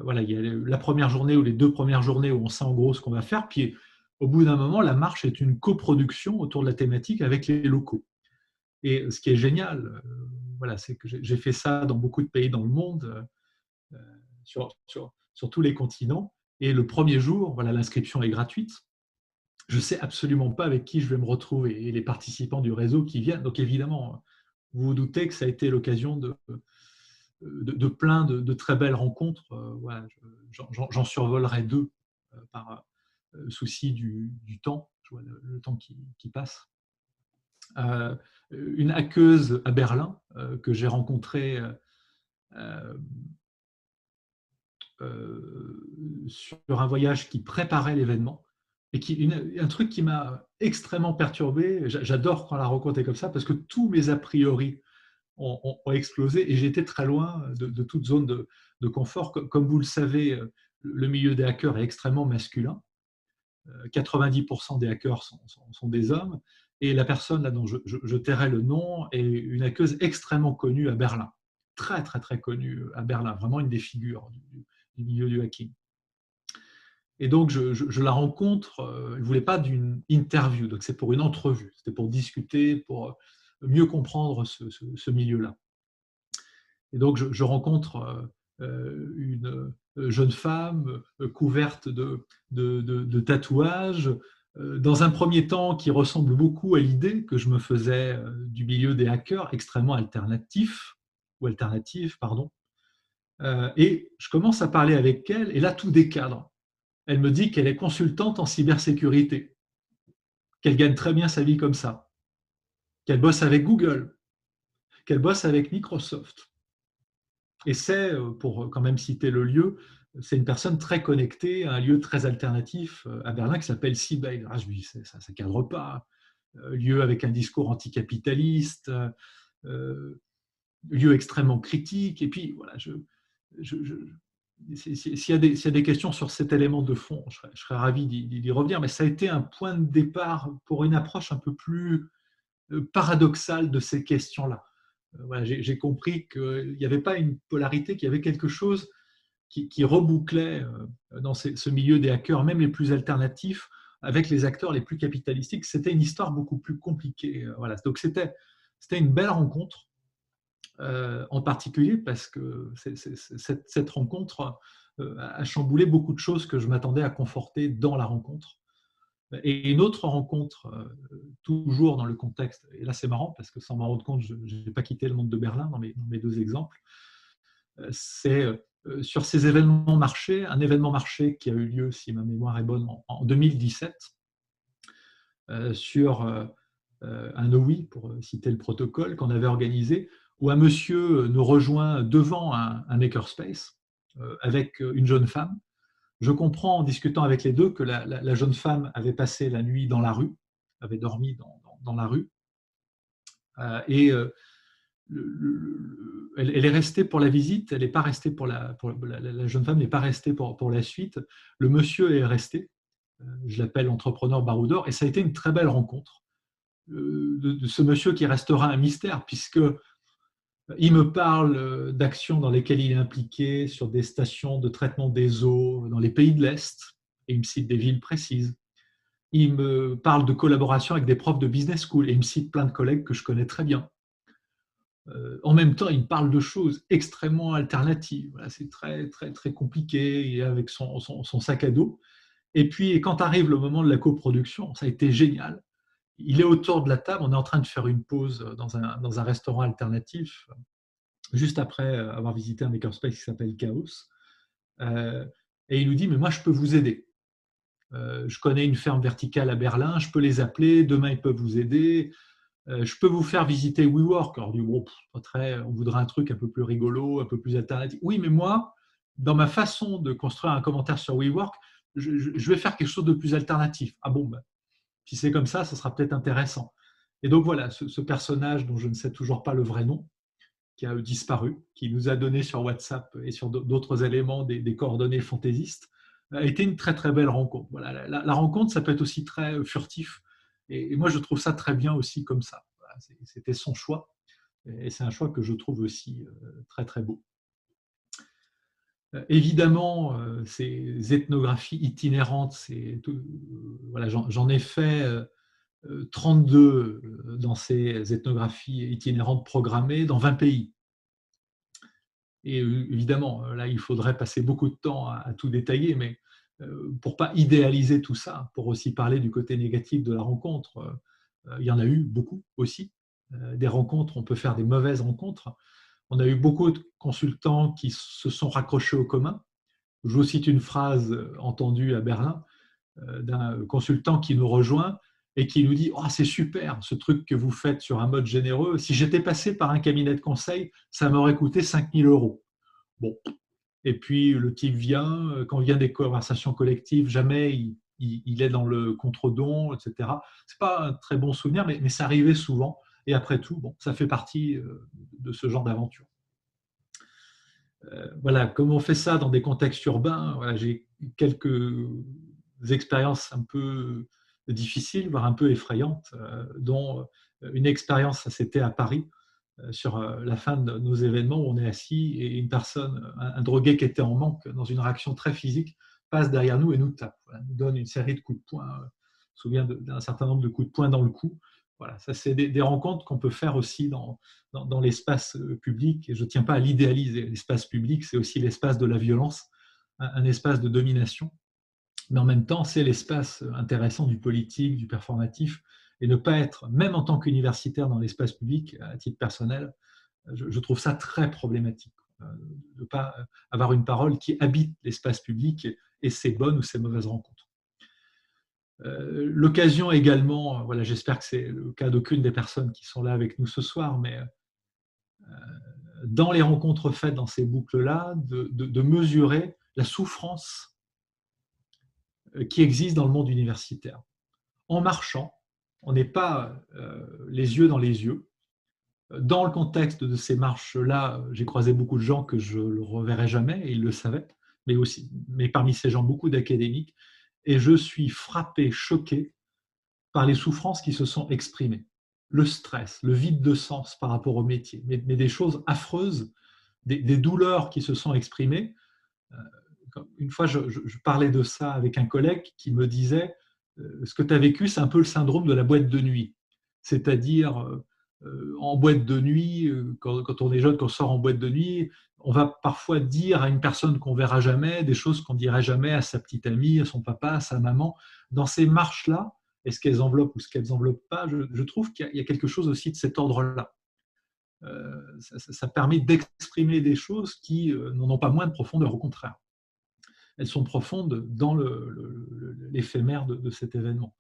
Voilà, il y a la première journée ou les 2 premières journées où on sait en gros ce qu'on va faire, puis au bout d'un moment, la marche est une coproduction autour de la thématique avec les locaux. Et ce qui est génial, voilà, c'est que j'ai fait ça dans beaucoup de pays dans le monde, sur tous les continents. Et le premier jour, voilà, l'inscription est gratuite. Je ne sais absolument pas avec qui je vais me retrouver et les participants du réseau qui viennent. Donc évidemment, vous vous doutez que ça a été l'occasion de plein de très belles rencontres. Voilà, j'en survolerai 2 par souci du temps, je vois le temps qui passe. Une hackeuse à Berlin que j'ai rencontrée sur un voyage qui préparait l'événement et un truc qui m'a extrêmement perturbé. J'adore quand la rencontre est comme ça parce que tous mes a priori ont explosé et j'étais très loin de toute zone de confort. Comme vous le savez, le milieu des hackers est extrêmement masculin. 90% des hackers sont des hommes. Et la personne là dont je tairai le nom est une hackeuse extrêmement connue à Berlin. Très, très, très connue à Berlin. Vraiment une des figures du milieu du hacking. Et donc, je la rencontre. Elle ne voulait pas d'une interview. Donc, c'est pour une entrevue. C'était pour discuter, pour mieux comprendre ce milieu-là. Et donc, je rencontre une jeune femme couverte de tatouages, dans un premier temps qui ressemble beaucoup à l'idée que je me faisais du milieu des hackers, extrêmement alternatif, pardon. Et je commence à parler avec elle, et là, tout décadre. Elle me dit qu'elle est consultante en cybersécurité, qu'elle gagne très bien sa vie comme ça, qu'elle bosse avec Google, qu'elle bosse avec Microsoft. Et c'est, pour quand même citer le lieu, c'est une personne très connectée à un lieu très alternatif à Berlin qui s'appelle Seabase. Ah, je me dis, ça ne cadre pas. Lieu avec un discours anticapitaliste, lieu extrêmement critique. Et puis, voilà, s'il y a des questions sur cet élément de fond, je serais ravi d'y revenir, mais ça a été un point de départ pour une approche un peu plus paradoxale de ces questions-là. Voilà, j'ai compris qu'il n'y avait pas une polarité, qu'il y avait quelque chose qui rebouclait dans ce milieu des hackers, même les plus alternatifs, avec les acteurs les plus capitalistiques. C'était une histoire beaucoup plus compliquée. Voilà. Donc c'était une belle rencontre, en particulier parce que cette rencontre a chamboulé beaucoup de choses que je m'attendais à conforter dans la rencontre. Et une autre rencontre, toujours dans le contexte, et là c'est marrant parce que sans m'en rendre compte, je n'ai pas quitté le monde de Berlin dans mes deux exemples, c'est sur ces événements marchés, un événement marché qui a eu lieu, si ma mémoire est bonne, en 2017, sur un OI, pour citer le protocole, qu'on avait organisé, où un monsieur nous rejoint devant un makerspace avec une jeune femme. Je comprends en discutant avec les deux que la jeune femme avait passé la nuit dans la rue, avait dormi dans la rue, et elle est restée pour la visite, elle n'est pas restée pour la jeune femme n'est pas restée pour la suite. Le monsieur est resté, je l'appelle entrepreneur Baroudor, et ça a été une très belle rencontre de ce monsieur qui restera un mystère, puisque il me parle d'actions dans lesquelles il est impliqué sur des stations de traitement des eaux dans les pays de l'Est, et il me cite des villes précises. Il me parle de collaboration avec des profs de business school, et il me cite plein de collègues que je connais très bien. En même temps, il me parle de choses extrêmement alternatives. Voilà, c'est très, très, très compliqué, et avec son sac à dos. Et puis, quand arrive le moment de la coproduction, ça a été génial. Il est autour de la table, on est en train de faire une pause dans un restaurant alternatif, juste après avoir visité un makerspace qui s'appelle Chaos. Et il nous dit, mais moi, je peux vous aider. Je connais une ferme verticale à Berlin, je peux les appeler, demain, ils peuvent vous aider. Je peux vous faire visiter WeWork. Alors, bon, on voudrait un truc un peu plus rigolo, un peu plus alternatif. Oui, mais moi, dans ma façon de construire un commentaire sur WeWork, je vais faire quelque chose de plus alternatif. Ah bon, ben, si c'est comme ça sera peut-être intéressant. Et donc voilà, ce personnage dont je ne sais toujours pas le vrai nom, qui a disparu, qui nous a donné sur WhatsApp et sur d'autres éléments des coordonnées fantaisistes, a été une très très belle rencontre. Voilà, la rencontre, ça peut être aussi très furtif. Et moi, je trouve ça très bien aussi comme ça. Voilà, c'était son choix. Et c'est un choix que je trouve aussi très très beau. Évidemment, ces ethnographies itinérantes, voilà, j'en ai fait 32 dans ces ethnographies itinérantes programmées dans 20 pays. Et évidemment, là, il faudrait passer beaucoup de temps à tout détailler, mais pour ne pas idéaliser tout ça, pour aussi parler du côté négatif de la rencontre, il y en a eu beaucoup aussi. Des rencontres, on peut faire des mauvaises rencontres. On a eu beaucoup de consultants qui se sont raccrochés au commun. Je vous cite une phrase entendue à Berlin d'un consultant qui nous rejoint et qui nous dit « Oh, c'est super, ce truc que vous faites sur un mode généreux. Si j'étais passé par un cabinet de conseil, ça m'aurait coûté 5 000 euros. » Bon. Et puis, le type vient, quand vient des conversations collectives, jamais il est dans le contre-don, etc. Ce n'est pas un très bon souvenir, mais ça arrivait souvent. Et après tout, bon, ça fait partie de ce genre d'aventure. Voilà, comment on fait ça dans des contextes urbains, voilà, j'ai quelques expériences un peu difficiles, voire un peu effrayantes, dont une expérience, ça c'était à Paris, sur la fin de nos événements où on est assis et une personne, un drogué qui était en manque dans une réaction très physique, passe derrière nous et nous tape, voilà, nous donne une série de coups de poing, je me souviens d'un certain nombre de coups de poing dans le cou, Voilà, ça c'est des rencontres qu'on peut faire aussi dans l'espace public. Et je ne tiens pas à l'idéaliser. L'espace public, c'est aussi l'espace de la violence, un espace de domination. Mais en même temps, c'est l'espace intéressant du politique, du performatif. Et ne pas être, même en tant qu'universitaire dans l'espace public, à titre personnel, je trouve ça très problématique. De ne pas avoir une parole qui habite l'espace public et ses bonnes ou ses mauvaises rencontres. L'occasion également, voilà, j'espère que c'est le cas d'aucune des personnes qui sont là avec nous ce soir, mais dans les rencontres faites dans ces boucles-là, de mesurer la souffrance qui existe dans le monde universitaire. En marchant, on n'est pas les yeux dans les yeux. Dans le contexte de ces marches-là, j'ai croisé beaucoup de gens que je ne reverrai jamais, et ils le savaient, mais parmi ces gens, beaucoup d'académiques, et je suis frappé, choqué par les souffrances qui se sont exprimées. Le stress, le vide de sens par rapport au métier, mais des choses affreuses, des douleurs qui se sont exprimées. Une fois, je parlais de ça avec un collègue qui me disait ce que tu as vécu, c'est un peu le syndrome de la boîte de nuit. C'est-à-dire, en boîte de nuit, quand on est jeune, quand on sort en boîte de nuit, on va parfois dire à une personne qu'on verra jamais des choses qu'on dirait jamais à sa petite amie, à son papa, à sa maman. Dans ces marches-là, est-ce qu'elles enveloppent ou ce qu'elles enveloppent pas, je trouve qu'il y a quelque chose aussi de cet ordre-là. Ça permet d'exprimer des choses qui n'en ont pas moins de profondeur, au contraire. Elles sont profondes dans l'éphémère de cet événement.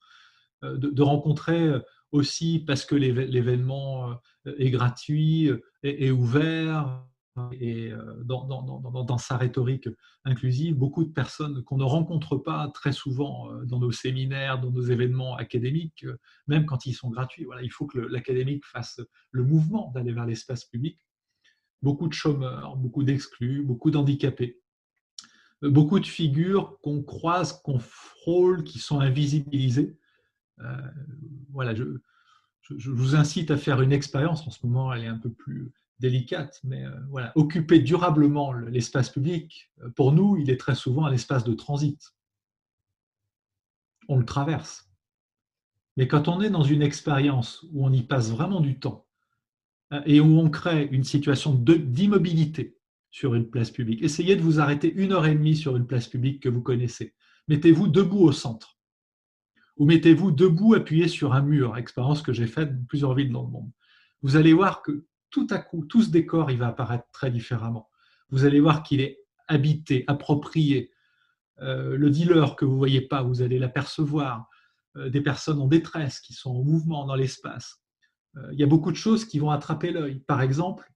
De rencontrer aussi, parce que l'événement est gratuit, est ouvert, et dans sa rhétorique inclusive, beaucoup de personnes qu'on ne rencontre pas très souvent dans nos séminaires, dans nos événements académiques, même quand ils sont gratuits. Voilà, il faut que l'académique fasse le mouvement d'aller vers l'espace public. Beaucoup de chômeurs, beaucoup d'exclus, beaucoup d'handicapés, beaucoup de figures qu'on croise, qu'on frôle, qui sont invisibilisées. Voilà, je vous incite à faire une expérience. En ce moment, elle est un peu plus délicate, mais voilà, occuper durablement l'espace public, pour nous, il est très souvent un espace de transit. On le traverse. Mais quand on est dans une expérience où on y passe vraiment du temps et où on crée une situation d'immobilité sur une place publique, essayez de vous arrêter 1h30 sur une place publique que vous connaissez. Mettez-vous debout au centre. Ou mettez-vous debout appuyé sur un mur, expérience que j'ai faite dans plusieurs villes dans le monde. Vous allez voir que tout à coup, tout ce décor, il va apparaître très différemment. Vous allez voir qu'il est habité, approprié. Le dealer que vous ne voyez pas, vous allez l'apercevoir. Des personnes en détresse qui sont en mouvement dans l'espace. Il y a beaucoup de choses qui vont attraper l'œil. Par exemple,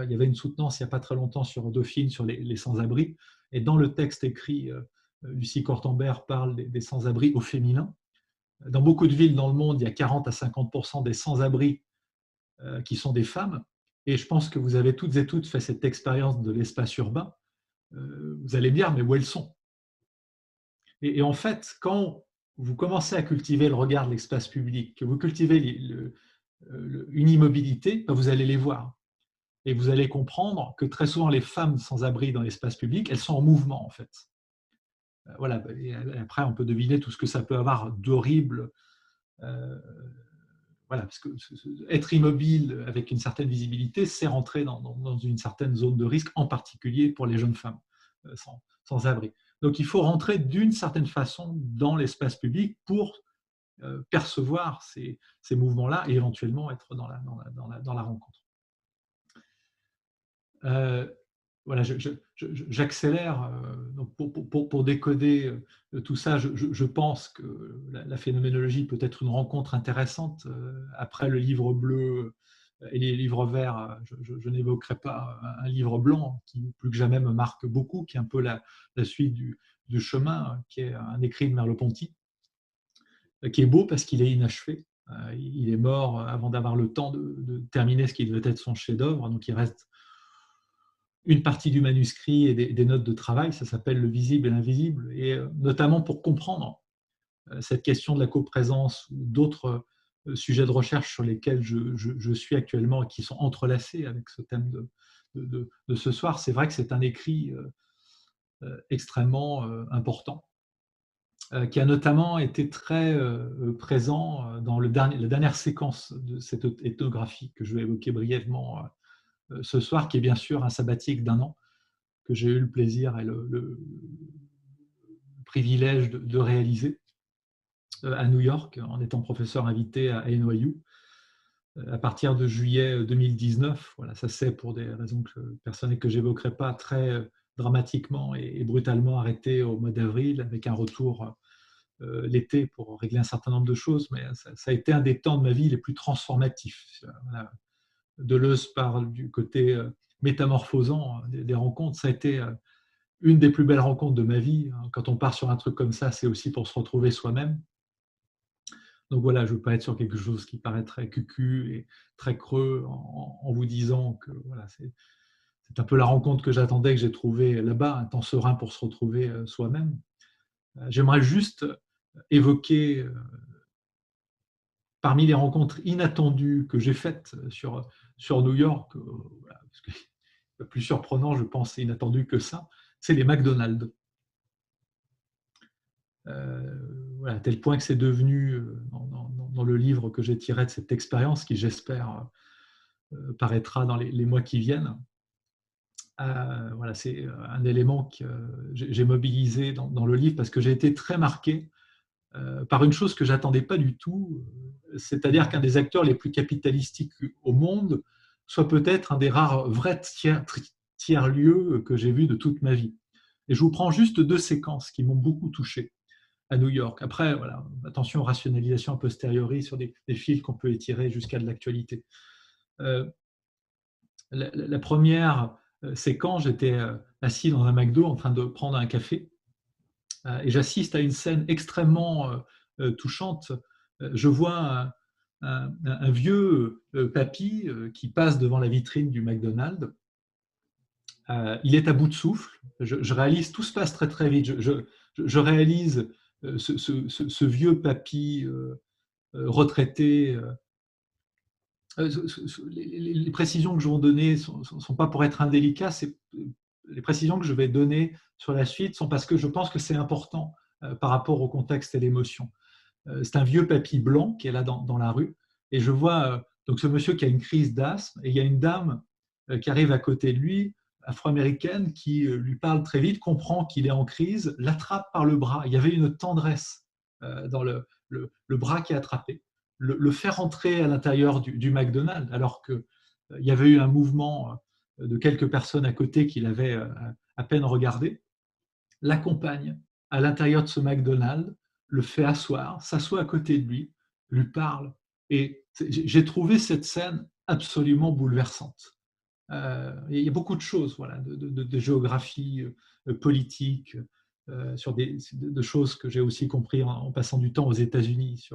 il y avait une soutenance il n'y a pas très longtemps sur Dauphine, sur les sans-abri. Et dans le texte écrit, Lucie Cortambert parle des sans-abri au féminin. Dans beaucoup de villes dans le monde, il y a 40 à 50% des sans-abri qui sont des femmes. Et je pense que vous avez toutes et toutes fait cette expérience de l'espace urbain. Vous allez me dire, mais où elles sont? Et en fait, quand vous commencez à cultiver le regard de l'espace public, que vous cultivez une immobilité, vous allez les voir. Et vous allez comprendre que très souvent, les femmes sans-abri dans l'espace public, elles sont en mouvement, en fait. Voilà. Et après, on peut deviner tout ce que ça peut avoir d'horrible. Voilà, parce que être immobile avec une certaine visibilité, c'est rentrer dans une certaine zone de risque, en particulier pour les jeunes femmes sans abri. Donc, il faut rentrer d'une certaine façon dans l'espace public pour percevoir ces mouvements-là et éventuellement être dans la rencontre. Voilà, j'accélère. Donc pour décoder tout ça, je pense que la phénoménologie peut être une rencontre intéressante. Après le livre bleu et les livres verts, je n'évoquerai pas un livre blanc qui, plus que jamais, me marque beaucoup, qui est un peu la suite du chemin, qui est un écrit de Merleau-Ponty, qui est beau parce qu'il est inachevé. Il est mort avant d'avoir le temps de terminer ce qui devait être son chef-d'œuvre, donc il reste une partie du manuscrit et des notes de travail. Ça s'appelle Le visible et l'invisible, et notamment pour comprendre cette question de la coprésence ou d'autres sujets de recherche sur lesquels je suis actuellement et qui sont entrelacés avec ce thème de ce soir. C'est vrai que c'est un écrit extrêmement important. qui a notamment été très présent dans la dernière séquence de cette ethnographie que je vais évoquer brièvement ce soir, qui est bien sûr un sabbatique d'1 an que j'ai eu le plaisir et le privilège de réaliser à New York en étant professeur invité à NYU à partir de juillet 2019. Voilà, ça s'est, pour des raisons personnelles que j'évoquerai pas, très dramatiquement et brutalement arrêté au mois d'avril, avec un retour l'été pour régler un certain nombre de choses, mais ça a été un des temps de ma vie les plus transformatifs. Voilà. Deleuze parle du côté métamorphosant des rencontres. Ça a été une des plus belles rencontres de ma vie. Quand on part sur un truc comme ça, c'est aussi pour se retrouver soi-même. Donc voilà, je ne veux pas être sur quelque chose qui paraîtrait cucu et très creux en vous disant que voilà, c'est un peu la rencontre que j'attendais, que j'ai trouvée là-bas, un temps serein pour se retrouver soi-même. J'aimerais juste évoquer, parmi les rencontres inattendues que j'ai faites sur New York, voilà, parce que le plus surprenant, je pense, et inattendu que ça, c'est les McDonald's. Voilà, à tel point que c'est devenu, dans le livre que j'ai tiré de cette expérience, qui j'espère paraîtra dans les mois qui viennent, voilà, c'est un élément que j'ai mobilisé dans le livre parce que j'ai été très marqué par une chose que je n'attendais pas du tout, c'est-à-dire qu'un des acteurs les plus capitalistiques au monde soit peut-être un des rares vrais tiers-lieux que j'ai vus de toute ma vie. Et je vous prends juste 2 séquences qui m'ont beaucoup touché à New York. Après, voilà, attention aux rationalisations a posteriori sur des fils qu'on peut étirer jusqu'à de l'actualité. La première séquence, j'étais assis dans un McDo en train de prendre un café et j'assiste à une scène extrêmement touchante. Je vois un vieux papy qui passe devant la vitrine du McDonald's. Il est à bout de souffle. Je réalise, tout se passe très très vite. Je réalise ce vieux papy retraité. Les précisions que je vais donner ne sont pas pour être indélicats. Les précisions que je vais donner sur la suite sont parce que je pense que c'est important par rapport au contexte et l'émotion. C'est un vieux papy blanc qui est là dans la rue et je vois donc ce monsieur qui a une crise d'asthme et il y a une dame qui arrive à côté de lui, afro-américaine, qui lui parle très vite, comprend qu'il est en crise, l'attrape par le bras. Il y avait une tendresse dans le bras qui est attrapé. Le faire entrer à l'intérieur du McDonald's, alors qu'il y avait eu un mouvement de quelques personnes à côté qu'il avait à peine regardé, l'accompagne à l'intérieur de ce McDonald's, le fait asseoir, s'assoit à côté de lui, lui parle. Et j'ai trouvé cette scène absolument bouleversante. Il y a beaucoup de choses, voilà, de géographie politique, sur de choses que j'ai aussi compris en passant du temps aux États-Unis.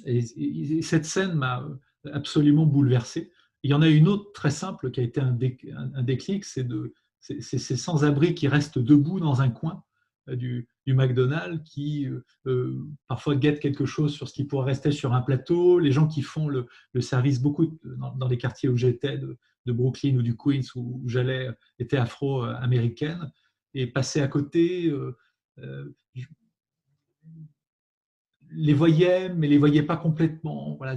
Et cette scène m'a absolument bouleversé. Il y en a une autre très simple qui a été un déclic, c'est ces sans-abri qui restent debout dans un coin du McDonald's, qui parfois guettent quelque chose sur ce qui pourrait rester sur un plateau, les gens qui font le service, beaucoup dans les quartiers où j'étais, de Brooklyn ou du Queens où j'allais, étaient afro-américaines, et passer à côté, les voyais, mais les voyais pas complètement. Voilà.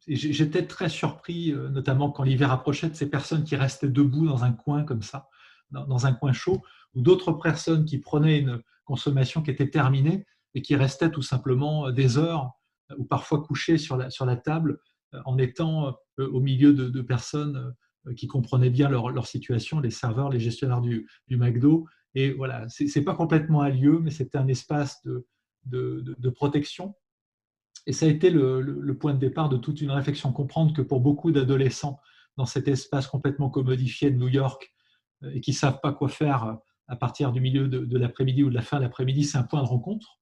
J'étais très surpris, notamment quand l'hiver approchait, de ces personnes qui restaient debout dans un coin comme ça, dans un coin chaud, ou d'autres personnes qui prenaient une consommation qui était terminée et qui restaient tout simplement des heures, ou parfois couchées sur la table, en étant au milieu de personnes qui comprenaient bien leur situation, les serveurs, les gestionnaires du McDo. Et voilà, c'est pas complètement un lieu, mais c'était un espace de protection. Et ça a été le point de départ de toute une réflexion, comprendre que pour beaucoup d'adolescents dans cet espace complètement commodifié de New York et qui ne savent pas quoi faire à partir du milieu de l'après-midi ou de la fin de l'après-midi, c'est un point de rencontre.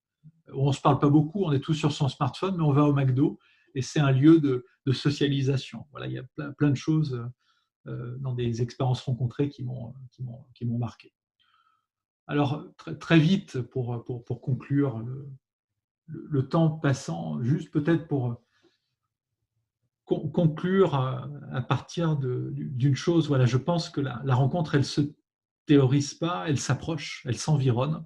On ne se parle pas beaucoup, on est tous sur son smartphone, mais on va au McDo et c'est un lieu de socialisation. Voilà, il y a plein de choses dans des expériences rencontrées qui m'ont marqué. Alors, très vite, pour conclure, le temps passant, juste peut-être pour conclure à partir d'une chose, voilà, je pense que la rencontre, elle ne se théorise pas, elle s'approche, elle s'environne.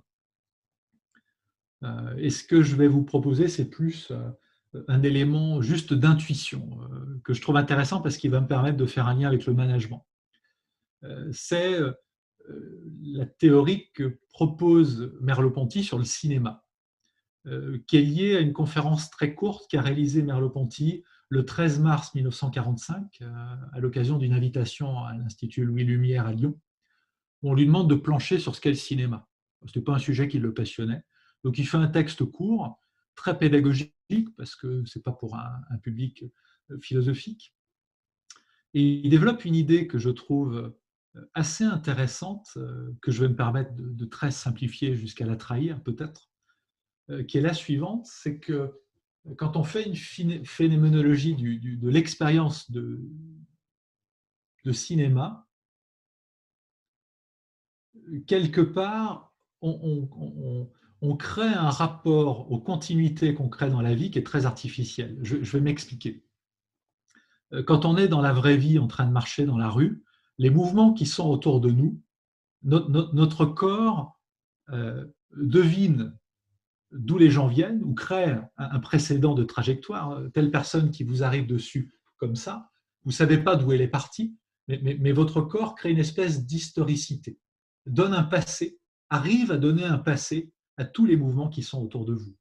Et ce que je vais vous proposer, c'est plus un élément juste d'intuition que je trouve intéressant parce qu'il va me permettre de faire un lien avec le management. C'est la théorie que propose Merleau-Ponty sur le cinéma, qui est liée à une conférence très courte qu'a réalisée Merleau-Ponty le 13 mars 1945 à l'occasion d'une invitation à l'Institut Louis Lumière à Lyon. On lui demande de plancher sur ce qu'est le cinéma. Ce n'était pas un sujet qui le passionnait. Donc il fait un texte court, très pédagogique, parce que ce n'est pas pour un public philosophique. Et il développe une idée que je trouve assez intéressante, que je vais me permettre de très simplifier jusqu'à la trahir peut-être, qui est la suivante, c'est que quand on fait une phénoménologie de l'expérience de cinéma, quelque part, on crée un rapport aux continuités qu'on crée dans la vie qui est très artificiel. Je vais m'expliquer. Quand on est dans la vraie vie en train de marcher dans la rue, les mouvements qui sont autour de nous, notre corps devine d'où les gens viennent ou crée un précédent de trajectoire. Telle personne qui vous arrive dessus comme ça, vous ne savez pas d'où elle est partie, mais votre corps crée une espèce d'historicité, donne un passé, arrive à donner un passé à tous les mouvements qui sont autour de vous.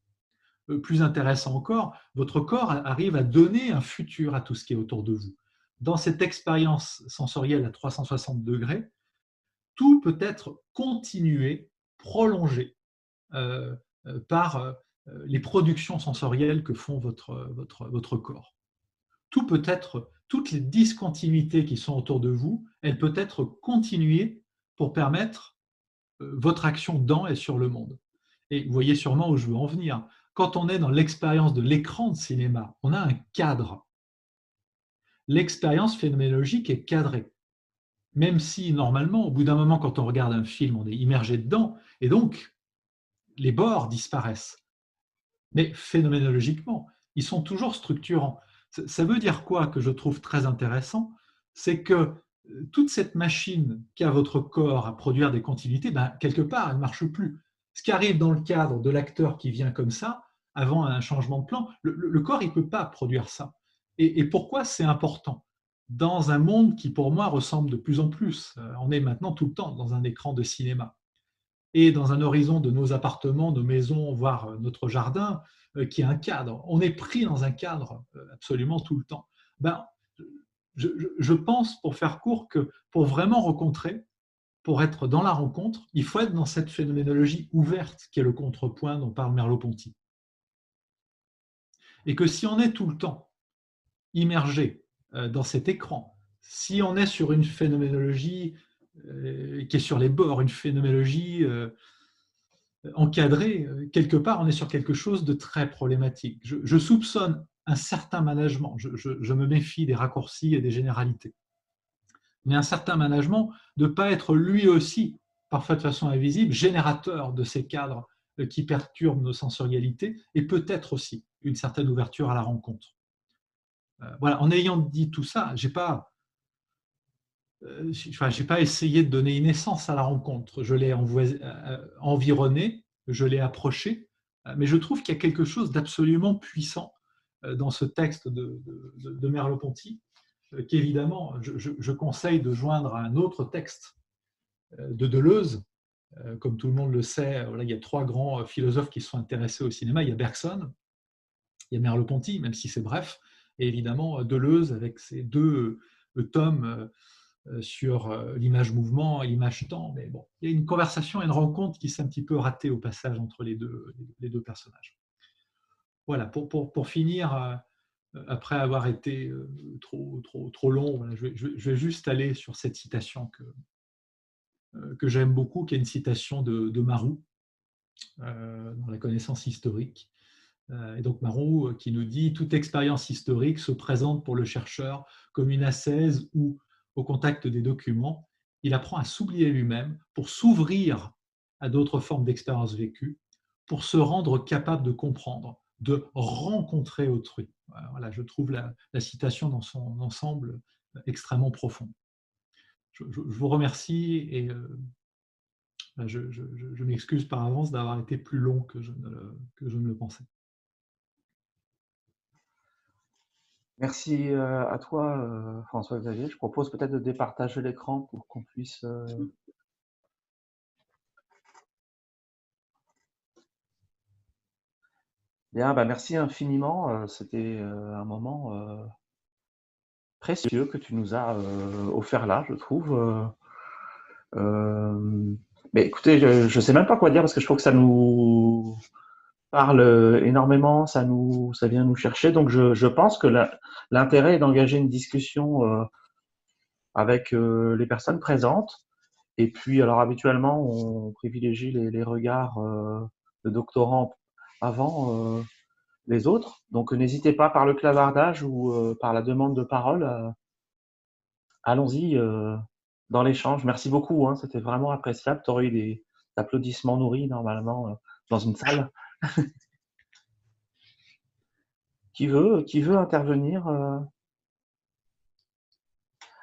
Plus intéressant encore, votre corps arrive à donner un futur à tout ce qui est autour de vous. Dans cette expérience sensorielle à 360 degrés, tout peut être continué, prolongé par les productions sensorielles que font votre corps. Tout peut être, toutes les discontinuités qui sont autour de vous, elles peuvent être continuées pour permettre votre action dans et sur le monde. Et vous voyez sûrement où je veux en venir. Quand on est dans l'expérience de l'écran de cinéma, on a un cadre. L'expérience phénoménologique est cadrée. Même si, normalement, au bout d'un moment, quand on regarde un film, on est immergé dedans, et donc, les bords disparaissent. Mais phénoménologiquement, ils sont toujours structurants. Ça veut dire quoi que je trouve très intéressant? C'est que toute cette machine qu'a votre corps à produire des continuités, ben, quelque part, elle ne marche plus. Ce qui arrive dans le cadre de l'acteur qui vient comme ça, avant un changement de plan, le corps, il ne peut pas produire ça. Et pourquoi c'est important? Dans un monde qui, pour moi, ressemble de plus en plus, on est maintenant tout le temps dans un écran de cinéma, et dans un horizon de nos appartements, de maisons, voire notre jardin, qui est un cadre. On est pris dans un cadre absolument tout le temps. Ben, je pense, pour faire court, que pour vraiment rencontrer, pour être dans la rencontre, il faut être dans cette phénoménologie ouverte qui est le contrepoint dont parle Merleau-Ponty. Et que si on est tout le temps immergé dans cet écran, si on est sur une phénoménologie qui est sur les bords, une phénoménologie encadrée, quelque part, on est sur quelque chose de très problématique. Je soupçonne un certain management, je me méfie des raccourcis et des généralités, mais un certain management de ne pas être lui aussi, parfois de façon invisible, générateur de ces cadres qui perturbent nos sensorialités, et peut-être aussi une certaine ouverture à la rencontre. Voilà, en ayant dit tout ça, je n'ai pas essayé de donner une essence à la rencontre. Je l'ai environné, je l'ai approché, mais je trouve qu'il y a quelque chose d'absolument puissant dans ce texte de Merleau-Ponty, qu'évidemment, je conseille de joindre à un autre texte de Deleuze. Comme tout le monde le sait, voilà, il y a trois grands philosophes qui se sont intéressés au cinéma. Il y a Bergson, il y a Merleau-Ponty, même si c'est bref, et évidemment Deleuze avec ses deux tomes sur l'image-mouvement et l'image-temps. Mais bon, il y a une conversation et une rencontre qui s'est un petit peu ratée au passage entre les deux personnages. Voilà, pour finir, après avoir été trop long, voilà, je vais juste aller sur cette citation que j'aime beaucoup, qui est une citation de Marou, dans la connaissance historique. Et donc Marou qui nous dit « Toute expérience historique se présente pour le chercheur comme une ascèse où, au contact des documents, il apprend à s'oublier lui-même pour s'ouvrir à d'autres formes d'expériences vécues, pour se rendre capable de comprendre, de rencontrer autrui. » Voilà, je trouve la citation dans son ensemble extrêmement profonde. Je vous remercie et Je m'excuse par avance d'avoir été plus long que je ne le pensais. Merci à toi, François-Xavier. Je propose peut-être de départager l'écran pour qu'on puisse… Bien, bah, merci infiniment. C'était un moment précieux que tu nous as offert là, je trouve. Mais écoutez, je ne sais même pas quoi dire parce que je trouve que ça nous parle énormément, ça vient nous chercher. Donc, je pense que l'intérêt est d'engager une discussion avec les personnes présentes. Et puis, alors habituellement, on privilégie les regards de doctorants avant les autres. Donc, n'hésitez pas par le clavardage ou par la demande de parole. Allons-y dans l'échange. Merci beaucoup, hein, c'était vraiment appréciable. Tu aurais eu des applaudissements nourris normalement dans une salle. Qui veut intervenir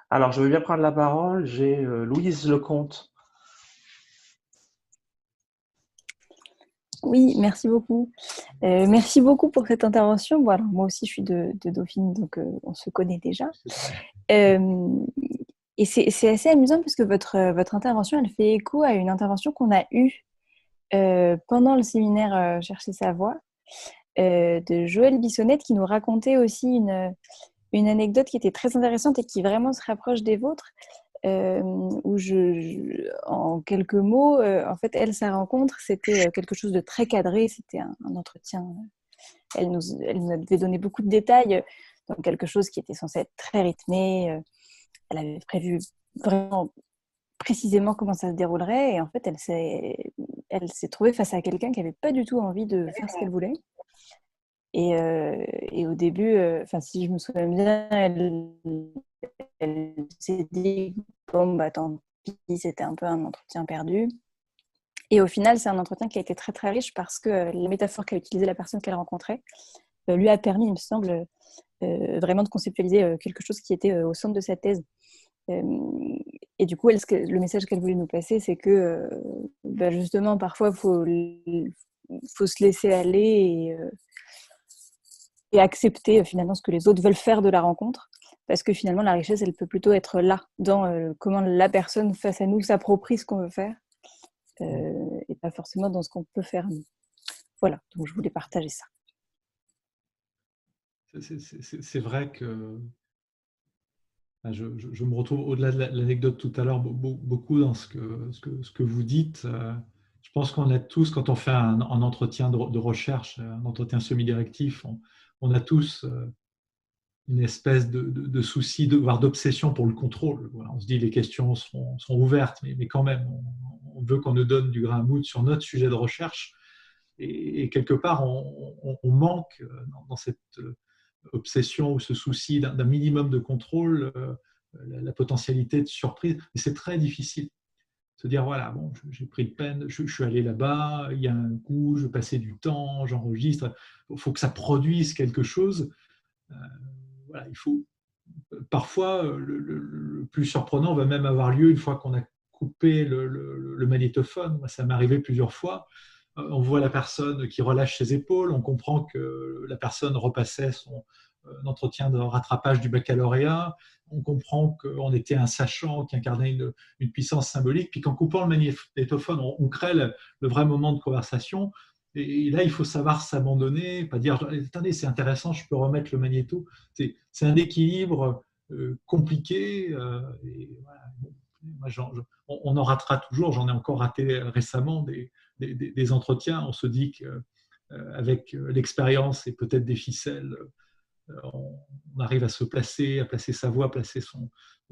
Alors, je veux bien prendre la parole. J'ai Louise Lecomte. Oui, merci beaucoup. Merci beaucoup pour cette intervention. Bon, alors, moi aussi, je suis de Dauphine, donc on se connaît déjà. Et c'est assez amusant parce que votre intervention, elle fait écho à une intervention qu'on a eue pendant le séminaire Chercher sa voie de Joël Bissonnette, qui nous racontait aussi une anecdote qui était très intéressante et qui vraiment se rapproche des vôtres. Où en quelques mots, en fait, sa rencontre, c'était quelque chose de très cadré, c'était un entretien. Elle nous avait donné beaucoup de détails dans quelque chose qui était censé être très rythmé. Elle avait prévu vraiment précisément comment ça se déroulerait, et en fait, elle s'est trouvée face à quelqu'un qui n'avait pas du tout envie de faire ce qu'elle voulait. Et au début, si je me souviens bien, elle s'est dit bon, bah tant pis, c'était un peu un entretien perdu. Et au final, c'est un entretien qui a été très très riche parce que la métaphore qu'a utilisée la personne qu'elle rencontrait lui a permis, il me semble, vraiment de conceptualiser quelque chose qui était au centre de sa thèse. Et du coup, le message qu'elle voulait nous passer, c'est que justement, parfois, faut se laisser aller et accepter finalement ce que les autres veulent faire de la rencontre, parce que finalement la richesse, elle peut plutôt être là, dans comment la personne face à nous s'approprie ce qu'on veut faire, et pas forcément dans ce qu'on peut faire nous. Voilà, donc je voulais partager ça. C'est vrai que je me retrouve au-delà de l'anecdote tout à l'heure beaucoup dans ce que vous dites. Je pense qu'on a tous, quand on fait un entretien de recherche, un entretien semi-directif, on a tous une espèce de souci, voire d'obsession pour le contrôle. Voilà, on se dit les questions sont ouvertes, mais quand même, on veut qu'on nous donne du grain à moudre sur notre sujet de recherche. Et quelque part, on manque dans cette obsession ou ce souci d'un minimum de contrôle, la potentialité de surprise. Mais c'est très difficile. Se dire, voilà, bon, j'ai pris de peine, je suis allé là-bas, il y a un coup, je passais du temps, j'enregistre. Il faut que ça produise quelque chose. Voilà, il faut. Parfois, le plus surprenant va même avoir lieu une fois qu'on a coupé le magnétophone. Moi, ça m'est arrivé plusieurs fois. On voit la personne qui relâche ses épaules, on comprend que la personne repassait son entretien de rattrapage du baccalauréat, on comprend qu'on était un sachant qui incarnait une puissance symbolique, puis qu'en coupant le magnétophone, on crée le vrai moment de conversation. Et là, il faut savoir s'abandonner, pas dire « attendez, c'est intéressant, je peux remettre le magnéto ». C'est un équilibre compliqué. Et voilà. Moi, on en ratera toujours, j'en ai encore raté récemment des entretiens. On se dit qu'avec l'expérience et peut-être des ficelles, on arrive à se placer, à placer sa voix, à placer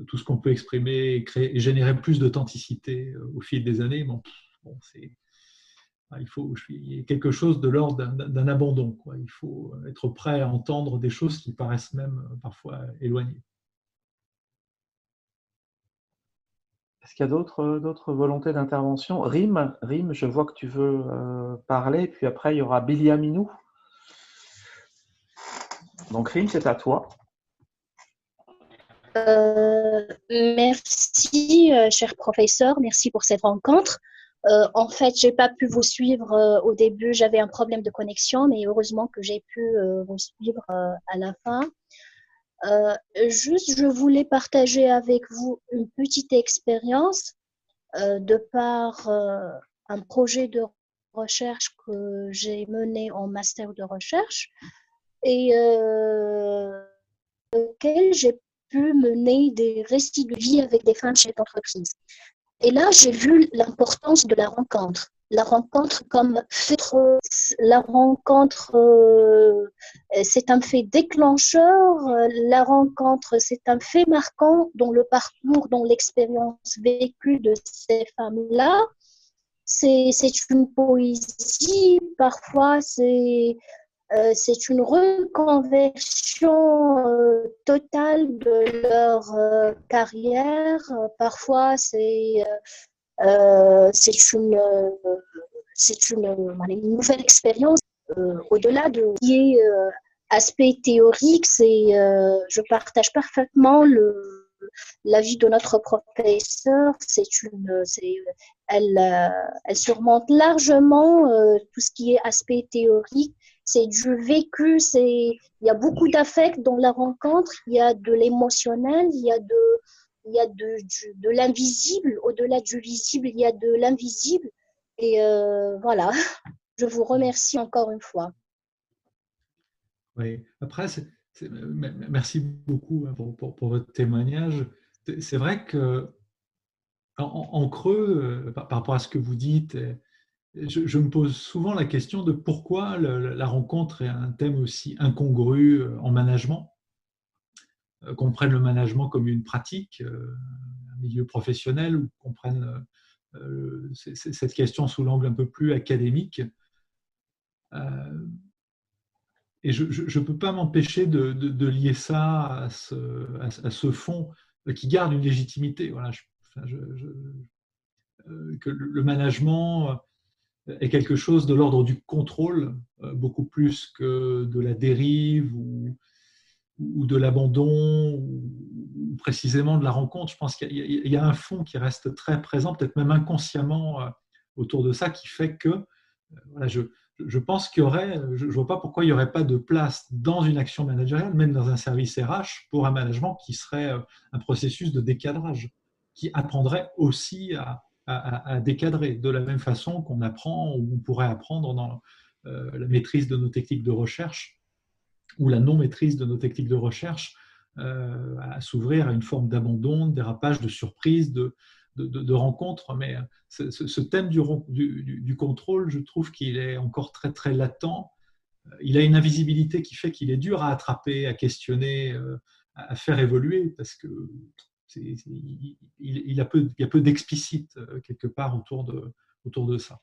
tout ce qu'on peut exprimer et créer et générer plus d'authenticité au fil des années. Bon, il y a quelque chose de l'ordre d'un abandon, quoi. Il faut être prêt à entendre des choses qui paraissent même parfois éloignées. Est-ce qu'il y a d'autres volontés d'intervention? Rim, je vois que tu veux parler, puis après il y aura Billy Aminou. Donc Rim, c'est à toi. Merci, cher professeur, merci pour cette rencontre. En fait, j'ai pas pu vous suivre au début. J'avais un problème de connexion, mais heureusement que j'ai pu vous suivre à la fin. Juste, je voulais partager avec vous une petite expérience de par un projet de recherche que j'ai mené en master de recherche et auquel j'ai pu mener des récits de vie avec des femmes chefs d'entreprise. Et là, j'ai vu l'importance de la rencontre. La rencontre comme fait, la rencontre, c'est un fait déclencheur. La rencontre, c'est un fait marquant dans le parcours, dans l'expérience vécue de ces femmes-là. C'est une poésie, parfois c'est une reconversion totale de leur carrière. Parfois, c'est une nouvelle expérience. Au-delà de ce qui est aspect théorique, je partage parfaitement l'avis de notre professeur. Elle surmonte largement tout ce qui est aspect théorique. C'est du vécu, il y a beaucoup d'affect dans la rencontre, il y a de l'émotionnel, il y a de l'invisible. Au-delà du visible, il y a de l'invisible. Et voilà, je vous remercie encore une fois. Oui, après, merci beaucoup pour votre témoignage. C'est vrai que en creux, par rapport à ce que vous dites, je me pose souvent la question de pourquoi la rencontre est un thème aussi incongru en management, qu'on prenne le management comme une pratique, un milieu professionnel, ou qu'on prenne cette question sous l'angle un peu plus académique. Et je ne peux pas m'empêcher de lier ça à ce fond qui garde une légitimité. Voilà, que le management est quelque chose de l'ordre du contrôle, beaucoup plus que de la dérive ou de l'abandon, ou précisément de la rencontre. Je pense qu'il y a un fond qui reste très présent, peut-être même inconsciemment autour de ça, qui fait que voilà, je pense qu'il y aurait, je ne vois pas pourquoi il n'y aurait pas de place dans une action managériale, même dans un service RH, pour un management qui serait un processus de décadrage, qui apprendrait aussi à décadrer, de la même façon qu'on apprend ou on pourrait apprendre dans la maîtrise de nos techniques de recherche ou la non-maîtrise de nos techniques de recherche, à s'ouvrir à une forme d'abandon, de dérapage, de surprise, de rencontres. Mais ce thème du contrôle, je trouve qu'il est encore très, très latent. Il a une invisibilité qui fait qu'il est dur à attraper, à questionner, à faire évoluer, parce que il y a peu d'explicite quelque part autour de ça.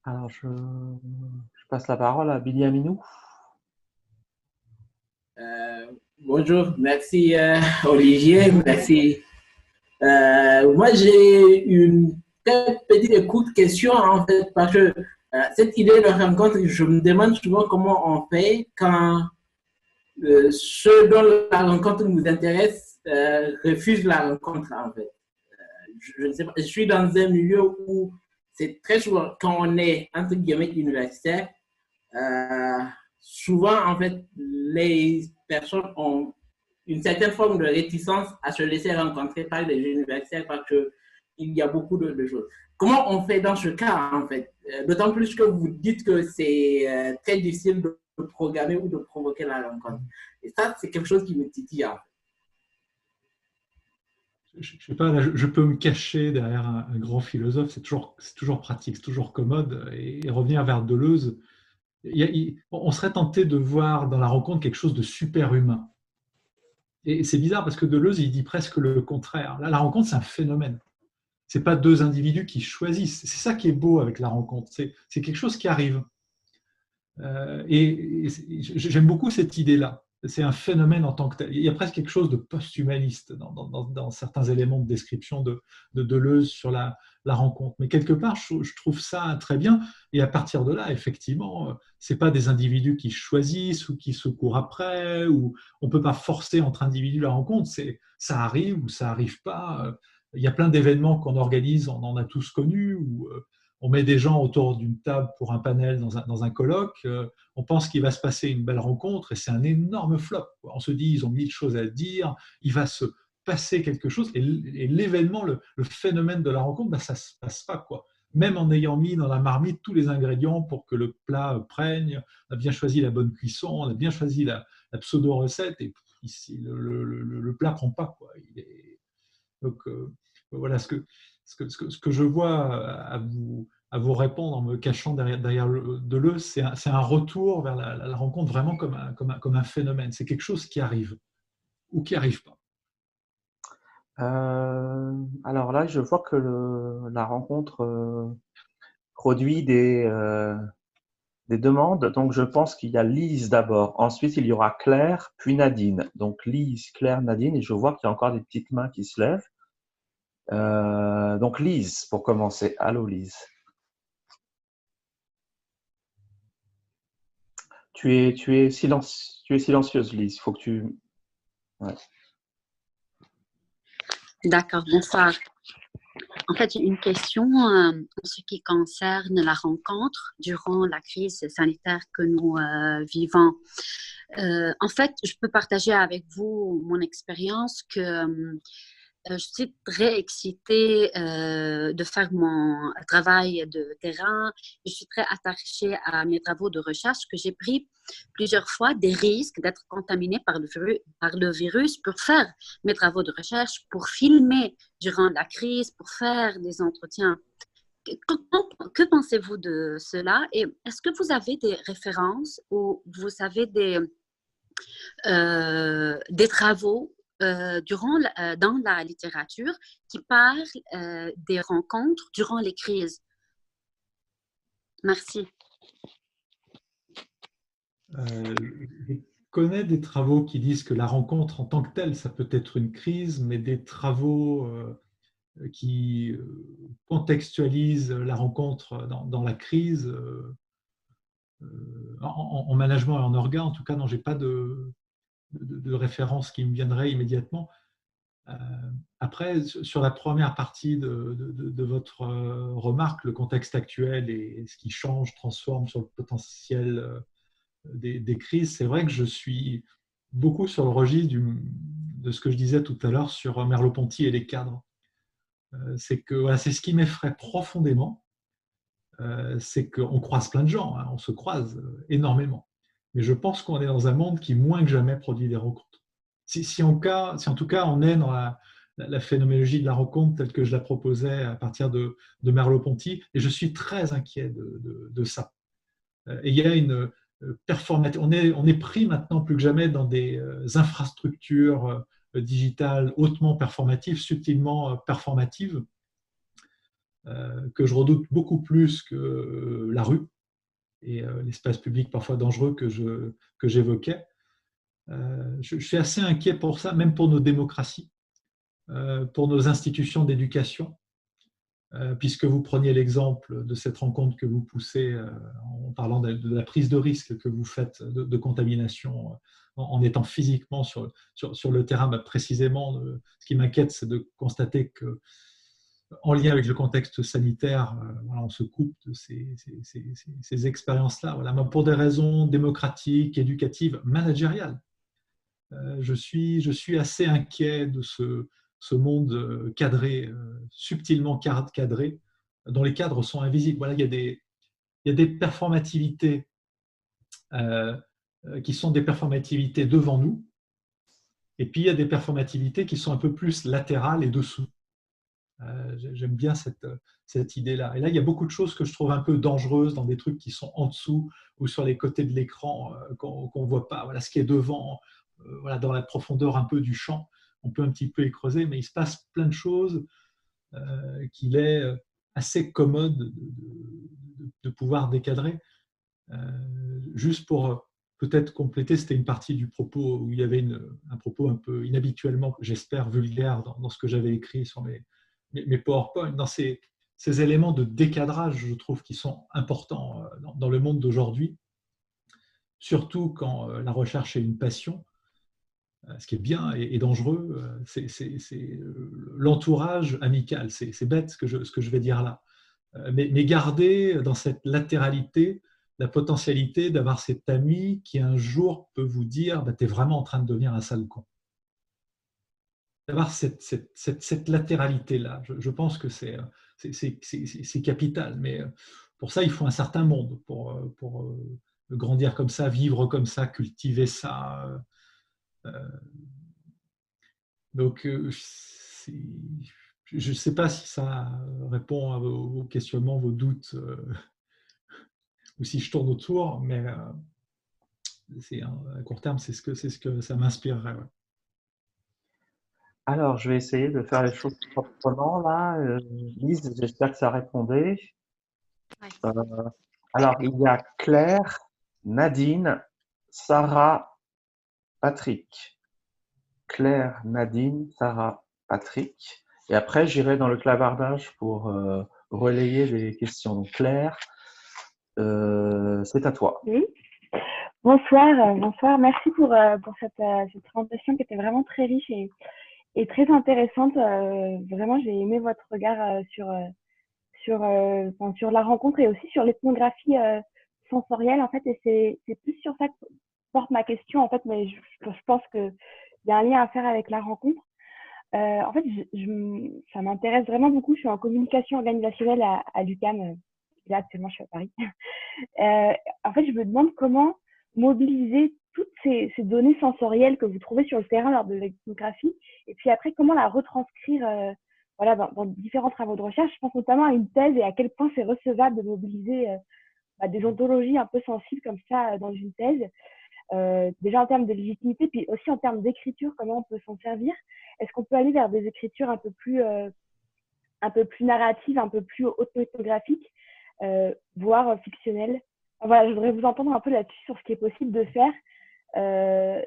Alors, je passe la parole à Billy Aminou. Bonjour, merci Olivier, merci. Moi, j'ai une petite écoute question en fait, parce que cette idée de rencontre, je me demande souvent comment on fait quand ceux dont la rencontre nous intéresse refusent la rencontre en fait. Je ne sais pas, je suis dans un milieu où c'est très souvent, quand on est entre guillemets universitaire, souvent en fait, les personnes ont une certaine forme de réticence à se laisser rencontrer par les universitaires parce qu'il y a beaucoup de choses. Comment on fait dans ce cas en fait? D'autant plus que vous dites que c'est très difficile de programmer ou de provoquer la rencontre. Et ça, c'est quelque chose qui me titille en fait. Je sais pas, là, je peux me cacher derrière un grand philosophe, c'est toujours pratique, c'est toujours commode, et revenir vers Deleuze. On serait tenté de voir dans la rencontre quelque chose de super humain. Et c'est bizarre parce que Deleuze, il dit presque le contraire. Là, la rencontre, c'est un phénomène. Ce n'est pas deux individus qui choisissent. C'est ça qui est beau avec la rencontre. C'est quelque chose qui arrive. Et j'aime beaucoup cette idée-là. C'est un phénomène en tant que tel. Il y a presque quelque chose de post-humaniste dans certains éléments de description de Deleuze sur la rencontre. Mais quelque part, je trouve ça très bien. Et à partir de là, effectivement, ce n'est pas des individus qui choisissent ou qui se courent après, ou on ne peut pas forcer entre individus la rencontre. Ça arrive ou ça n'arrive pas. il y a plein d'événements qu'on organise, on en a tous connu, où on met des gens autour d'une table pour un panel dans un colloque, on pense qu'il va se passer une belle rencontre et c'est un énorme flop. On se dit, ils ont 1000 choses à dire, il va se passer quelque chose et l'événement, le phénomène de la rencontre, ça ne se passe pas, quoi. Même en ayant mis dans la marmite tous les ingrédients pour que le plat prenne, on a bien choisi la bonne cuisson, on a bien choisi la pseudo-recette et ici, le plat ne prend pas, quoi. Donc, voilà ce que je vois à vous répondre en me cachant derrière de l'E, c'est un retour vers la rencontre vraiment comme un phénomène. C'est quelque chose qui arrive ou qui n'arrive pas. Alors là, je vois que la rencontre produit des demandes. Donc, je pense qu'il y a Lise d'abord. Ensuite, il y aura Claire, puis Nadine. Donc, Lise, Claire, Nadine. Et je vois qu'il y a encore des petites mains qui se lèvent. Donc, Lise, pour commencer. Allô, Lise. Tu es silencieuse, Lise. Il faut que tu... Ouais. D'accord, bonsoir. En fait, j'ai une question en ce qui concerne la rencontre durant la crise sanitaire que nous vivons. En fait, je peux partager avec vous mon expérience que je suis très excitée de faire mon travail de terrain. Je suis très attachée à mes travaux de recherche que j'ai pris plusieurs fois des risques d'être contaminée par le virus pour faire mes travaux de recherche, pour filmer durant la crise, pour faire des entretiens. Que pensez-vous de cela? Et est-ce que vous avez des références ou vous avez des travaux dans la littérature qui parlent des rencontres durant les crises? Merci. Je connais des travaux qui disent que la rencontre en tant que telle, ça peut être une crise, mais des travaux qui contextualisent la rencontre dans la crise, en management et en orga, en tout cas, non, je n'ai pas de référence qui me viendrait immédiatement. Après, sur la première partie de votre remarque, le contexte actuel et ce qui change, transforme sur le potentiel des crises, c'est vrai que je suis beaucoup sur le registre de ce que je disais tout à l'heure sur Merleau-Ponty et les cadres. C'est que voilà, c'est ce qui m'effraie profondément, c'est qu'on croise plein de gens, hein, on se croise énormément. Mais je pense qu'on est dans un monde qui, moins que jamais, produit des rencontres. Si en tout cas, on est dans la phénoménologie de la rencontre telle que je la proposais à partir de Merleau-Ponty, et je suis très inquiet de ça. Et il y a une performative. On est pris maintenant plus que jamais dans des infrastructures digitales hautement performatives, subtilement performatives, que je redoute beaucoup plus que la rue et l'espace public parfois dangereux que j'évoquais. Je suis assez inquiet pour ça, même pour nos démocraties, pour nos institutions d'éducation, puisque vous preniez l'exemple de cette rencontre que vous poussez en parlant de la prise de risque que vous faites de contamination en étant physiquement sur le terrain. Précisément, ce qui m'inquiète, c'est de constater que, en lien avec le contexte sanitaire, on se coupe de ces expériences-là. Voilà. Pour des raisons démocratiques, éducatives, managériales, je suis assez inquiet de ce monde cadré, subtilement cadré, dont les cadres sont invisibles. Voilà, il y a des performativités qui sont des performativités devant nous, et puis il y a des performativités qui sont un peu plus latérales et dessous. J'aime bien cette idée-là. Et là, il y a beaucoup de choses que je trouve un peu dangereuses dans des trucs qui sont en dessous ou sur les côtés de l'écran qu'on ne voit pas. Voilà, ce qui est devant, voilà, dans la profondeur un peu du champ, on peut un petit peu y creuser, mais il se passe plein de choses qu'il est assez commode de pouvoir décadrer. Juste pour peut-être compléter, c'était une partie du propos où il y avait un propos un peu inhabituellement, j'espère, vulgaire dans ce que j'avais écrit sur mes PowerPoint, dans ces éléments de décadrage, je trouve, qui sont importants dans le monde d'aujourd'hui, surtout quand la recherche est une passion. Ce qui est bien et dangereux, c'est l'entourage amical. C'est bête ce que je vais dire là. Mais garder dans cette latéralité la potentialité d'avoir cet ami qui un jour peut vous dire bah, « tu es vraiment en train de devenir un sale con ». D'avoir cette latéralité-là, je pense que c'est capital. Mais pour ça, il faut un certain monde pour grandir comme ça, vivre comme ça, cultiver ça. Donc, je ne sais pas si ça répond à vos questionnements, vos doutes, ou si je tourne autour, mais à court terme, c'est ce que ça m'inspirerait. Ouais. Alors, je vais essayer de faire les choses proprement là. Lise, j'espère que ça répondait. Ouais. Alors, il y a Claire, Nadine, Sarah, Patrick. Claire, Nadine, Sarah, Patrick. Et après, j'irai dans le clavardage pour relayer les questions. Donc, Claire, c'est à toi. Oui. Bonsoir. Merci pour cette présentation qui était vraiment très riche et très intéressante. Vraiment, j'ai aimé votre regard sur la rencontre et aussi sur l'ethnographie sensorielle, en fait. Et c'est plus sur ça que porte ma question, en fait, mais je pense qu'il y a un lien à faire avec la rencontre. En fait, ça m'intéresse vraiment beaucoup. Je suis en communication organisationnelle à l'UQAM. Là, actuellement, je suis à Paris. En fait, je me demande comment mobiliser toutes ces données sensorielles que vous trouvez sur le terrain lors de l'ethnographie, et puis après, comment la retranscrire dans différents travaux de recherche. Je pense notamment à une thèse et à quel point c'est recevable de mobiliser des ontologies un peu sensibles comme ça dans une thèse. Déjà en termes de légitimité, puis aussi en termes d'écriture, comment on peut s'en servir. Est-ce qu'on peut aller vers des écritures un peu plus narratives, un peu plus autoethnographiques, voire fictionnelles? Voilà, je voudrais vous entendre un peu là-dessus sur ce qui est possible de faire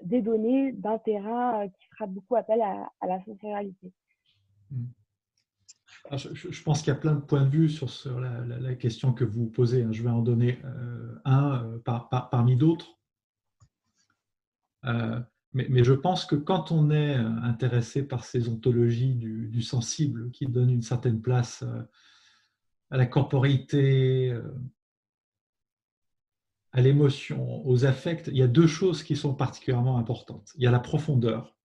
des données d'un terrain qui fera beaucoup appel à la sensorialité. Je pense qu'il y a plein de points de vue sur la question que vous posez. Je vais en donner un parmi d'autres. Mais je pense que quand on est intéressé par ces ontologies du sensible qui donnent une certaine place à la corporéité, à l'émotion, aux affects, il y a deux choses qui sont particulièrement importantes. Il y a la profondeur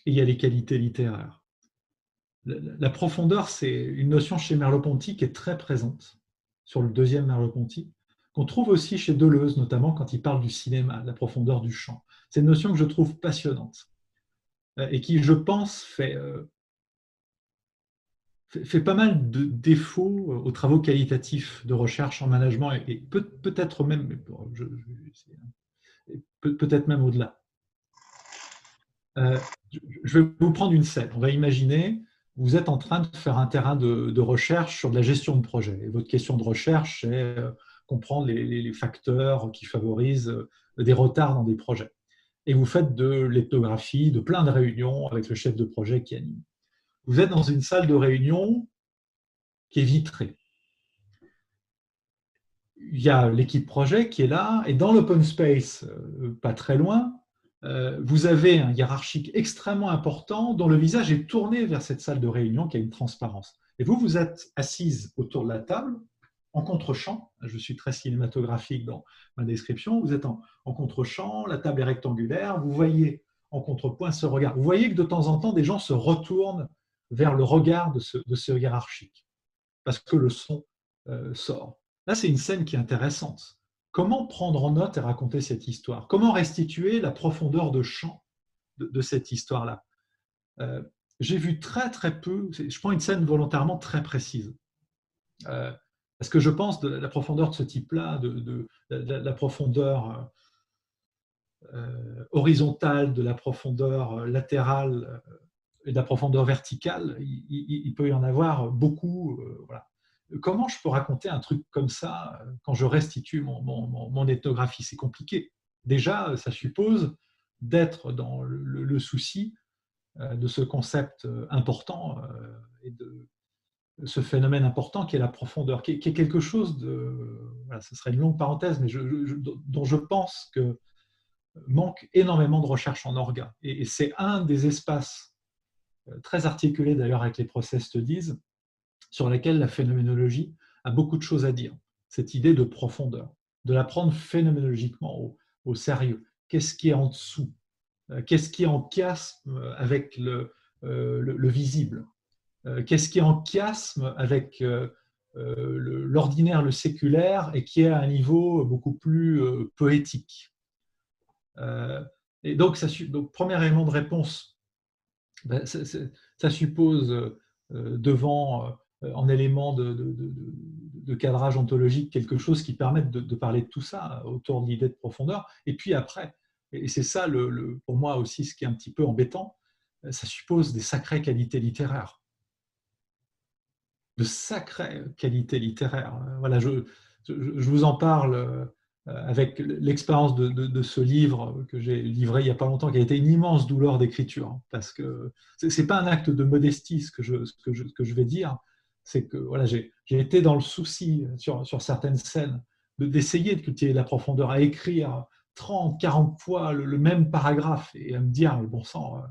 et il y a les qualités littéraires. La profondeur, c'est une notion chez Merleau-Ponty qui est très présente, sur le deuxième Merleau-Ponty, qu'on trouve aussi chez Deleuze, notamment quand il parle du cinéma, de la profondeur du champ. C'est une notion que je trouve passionnante et qui, je pense, fait pas mal de défauts aux travaux qualitatifs de recherche en management et peut-être même, peut-être même au-delà. Je vais vous prendre une scène. On va imaginer, vous êtes en train de faire un terrain de recherche sur de la gestion de projet. Et votre question de recherche, c'est comprendre les facteurs qui favorisent des retards dans des projets. Et vous faites de l'ethnographie, de plein de réunions avec le chef de projet qui anime. Vous êtes dans une salle de réunion qui est vitrée. Il y a l'équipe projet qui est là, et dans l'open space, pas très loin, vous avez un hiérarchique extrêmement important dont le visage est tourné vers cette salle de réunion qui a une transparence. Et vous êtes assise autour de la table, en contre-champ. Je suis très cinématographique dans ma description. Vous êtes en contre-champ, la table est rectangulaire, vous voyez en contrepoint ce regard. Vous voyez que de temps en temps, des gens se retournent vers le regard de ce hiérarchique, parce que le son sort. Là, c'est une scène qui est intéressante. Comment prendre en note et raconter cette histoire? Comment restituer la profondeur de champ de cette histoire-là? J'ai vu très peu, je prends une scène volontairement très précise, parce que je pense de la profondeur de ce type-là, de la profondeur horizontale, de la profondeur latérale et de la profondeur verticale, il peut y en avoir beaucoup. Voilà. Comment je peux raconter un truc comme ça quand je restitue mon ethnographie? C'est compliqué. Déjà, ça suppose d'être dans le souci de ce concept important et de ce phénomène important qui est la profondeur, qui est quelque chose de... Voilà, ce serait une longue parenthèse, mais dont je pense que manque énormément de recherche en orga. Et c'est un des espaces très articulés d'ailleurs avec les process studies sur lesquels la phénoménologie a beaucoup de choses à dire. Cette idée de profondeur, de la prendre phénoménologiquement au sérieux. Qu'est-ce qui est en dessous? Qu'est-ce qui est en chiasme avec le visible? Qu'est-ce qui est en chiasme avec l'ordinaire, le séculaire, et qui est à un niveau beaucoup plus poétique? Et donc, premier élément de réponse, ben, ça suppose en élément de cadrage ontologique quelque chose qui permette de parler de tout ça autour de l'idée de profondeur. Et puis après, et c'est ça pour moi aussi ce qui est un petit peu embêtant, ça suppose des sacrées qualités littéraires. De sacrées qualités littéraires. Voilà, je vous en parle avec l'expérience de ce livre que j'ai livré il n'y a pas longtemps, qui a été une immense douleur d'écriture, parce que ce n'est pas un acte de modestie ce que je vais dire, c'est que voilà, j'ai été dans le souci sur certaines scènes d'essayer de cultiver la profondeur, à écrire 30, 40 fois le même paragraphe et à me dire, bon sang,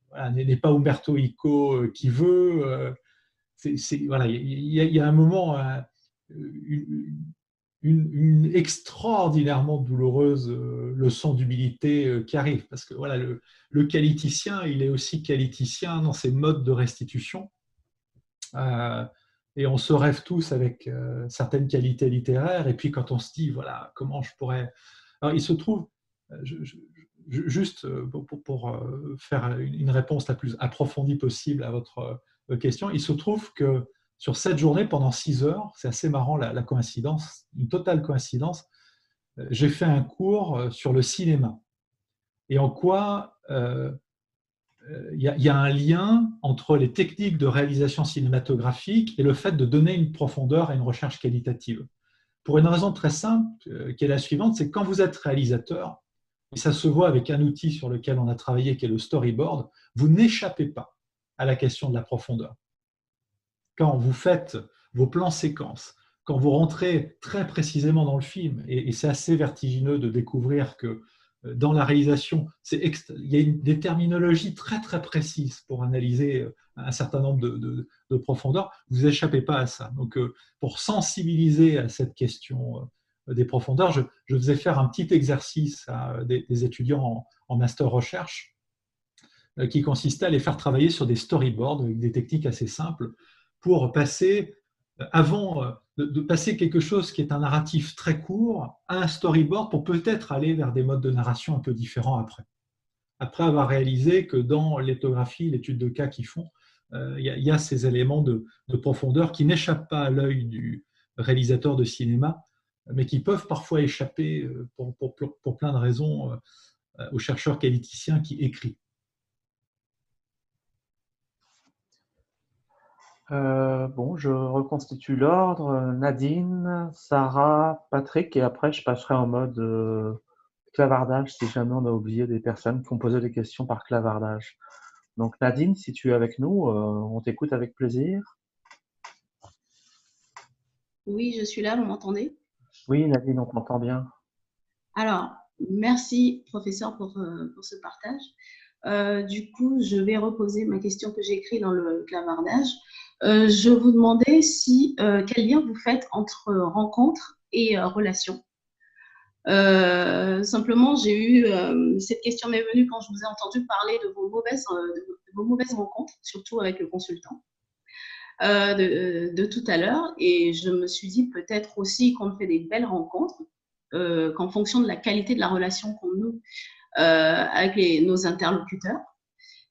voilà, n'est pas Umberto Eco qui veut. Voilà, il y a un moment, une extraordinairement douloureuse leçon d'humilité qui arrive, parce que voilà, le qualiticien, il est aussi qualiticien dans ses modes de restitution, et on se rêve tous avec certaines qualités littéraires, et puis quand on se dit, voilà, comment je pourrais... Alors il se trouve, juste pour faire une réponse la plus approfondie possible à votre question, il se trouve que sur cette journée, pendant 6 heures, c'est assez marrant la coïncidence, une totale coïncidence, j'ai fait un cours sur le cinéma. Et en quoi il y a un lien entre les techniques de réalisation cinématographique et le fait de donner une profondeur à une recherche qualitative. Pour une raison très simple, qui est la suivante, c'est que quand vous êtes réalisateur, et ça se voit avec un outil sur lequel on a travaillé, qui est le storyboard, vous n'échappez pas à la question de la profondeur. Quand vous faites vos plans séquences, quand vous rentrez très précisément dans le film, et c'est assez vertigineux de découvrir que dans la réalisation, il y a des terminologies très très précises pour analyser un certain nombre de profondeurs, vous n'échappez pas à ça. Donc, pour sensibiliser à cette question des profondeurs, je faisais faire un petit exercice à des étudiants en master recherche qui consistait à les faire travailler sur des storyboards avec des techniques assez simples pour passer, avant de passer quelque chose qui est un narratif très court à un storyboard pour peut-être aller vers des modes de narration un peu différents après avoir réalisé que dans l'éthographie, l'étude de cas qu'ils font, il y a ces éléments de profondeur qui n'échappent pas à l'œil du réalisateur de cinéma, mais qui peuvent parfois échapper pour plein de raisons au chercheur qualiticien qui écrit. Bon, je reconstitue l'ordre. Nadine, Sarah, Patrick, et après je passerai en mode clavardage si jamais on a oublié des personnes qui ont posé des questions par clavardage. Donc Nadine, si tu es avec nous, on t'écoute avec plaisir. Oui, je suis là, vous m'entendez? Oui, Nadine, on t'entend bien. Alors, merci professeur pour ce partage. Du coup, je vais reposer ma question que j'ai écrite dans le clavardage. Je vous demandais quel lien vous faites entre rencontre et relation. Simplement, j'ai eu cette question m'est venue quand je vous ai entendu parler de vos mauvaises rencontres, surtout avec le consultant de tout à l'heure, et je me suis dit peut-être aussi qu'on fait des belles rencontres, qu'en fonction de la qualité de la relation qu'on noue avec nos interlocuteurs.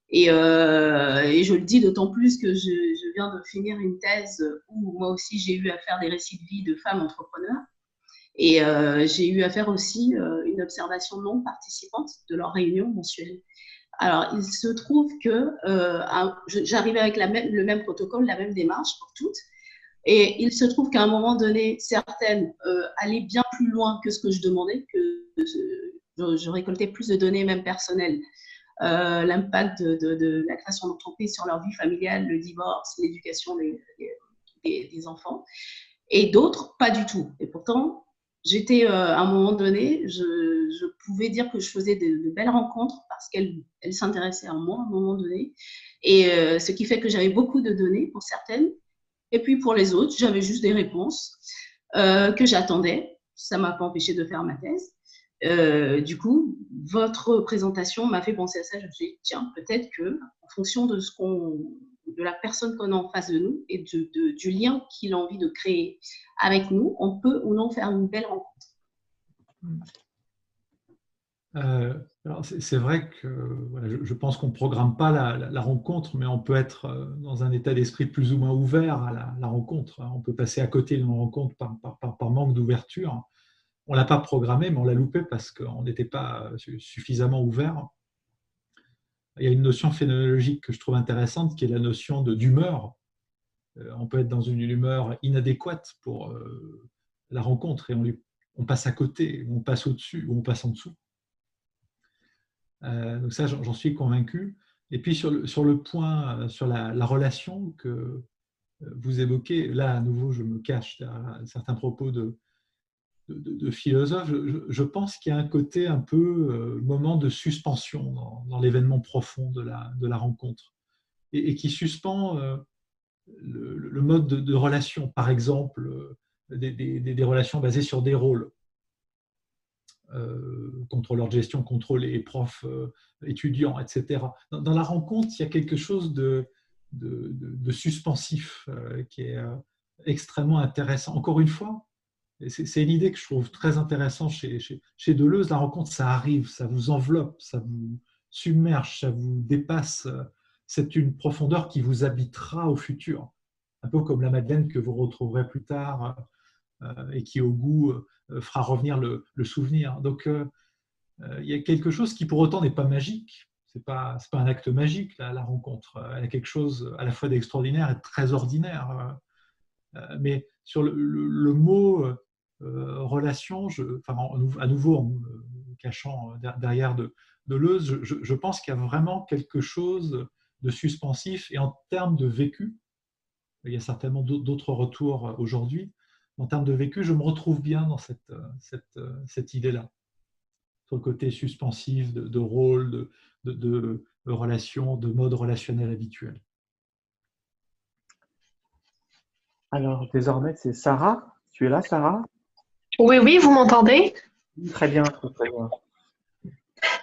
Et je le dis d'autant plus que je viens de finir une thèse où moi aussi j'ai eu à faire des récits de vie de femmes entrepreneurs. Et j'ai eu à faire aussi une observation non participante de leurs réunions mensuelles. Alors, il se trouve que j'arrivais avec le même protocole, la même démarche pour toutes. Et il se trouve qu'à un moment donné, certaines allaient bien plus loin que ce que je demandais, que je récoltais plus de données, même personnelles. L'impact de la création d'entreprise sur leur vie familiale, le divorce, l'éducation des enfants. Et d'autres, pas du tout. Et pourtant, j'étais à un moment donné, je pouvais dire que je faisais de belles rencontres parce qu'elle s'intéressait à moi à un moment donné. Et ce qui fait que j'avais beaucoup de données pour certaines. Et puis pour les autres, j'avais juste des réponses que j'attendais. Ça ne m'a pas empêché de faire ma thèse. Du coup, votre présentation m'a fait penser à ça. Je me suis dit, tiens, peut-être que en fonction de de la personne qu'on a en face de nous et du lien qu'il a envie de créer avec nous, on peut ou non faire une belle rencontre. Alors c'est vrai que voilà, je pense qu'on ne programme pas la rencontre, mais on peut être dans un état d'esprit plus ou moins ouvert à la rencontre. On peut passer à côté d'une rencontre par manque d'ouverture. On ne l'a pas programmé, mais on l'a loupé parce qu'on n'était pas suffisamment ouvert. Il y a une notion phénoménologique que je trouve intéressante, qui est la notion d'humeur. On peut être dans une humeur inadéquate pour la rencontre et on passe à côté, ou on passe au-dessus, ou on passe en dessous. Donc ça, j'en suis convaincu. Et puis sur le point, sur la relation que vous évoquez, là à nouveau, je me cache derrière certains propos de philosophes. Je pense qu'il y a un côté un peu moment de suspension dans l'événement profond de la rencontre et qui suspend le mode de relation. Par exemple, des relations basées sur des rôles. Contrôleur de gestion, contrôle les profs, étudiants, etc. Dans la rencontre, il y a quelque chose de suspensif qui est extrêmement intéressant. Encore une fois, c'est une idée que je trouve très intéressante chez Deleuze. La rencontre, ça arrive, ça vous enveloppe, ça vous submerge, ça vous dépasse. C'est une profondeur qui vous habitera au futur. Un peu comme la Madeleine que vous retrouverez plus tard et qui, au goût, fera revenir le souvenir. Donc, il y a quelque chose qui, pour autant, n'est pas magique. Ce n'est pas un acte magique, la rencontre. Elle a quelque chose à la fois d'extraordinaire et de très ordinaire. Mais sur le mot relation, à nouveau en me cachant derrière Deleuze, je pense qu'il y a vraiment quelque chose de suspensif. Et en termes de vécu, il y a certainement d'autres retours aujourd'hui. En termes de vécu, je me retrouve bien dans cette idée-là, sur le côté suspensif de rôle, de relation, de mode relationnel habituel. Alors, désormais, c'est Sarah. Tu es là, Sarah? Oui, oui, vous m'entendez? Très bien, très bien.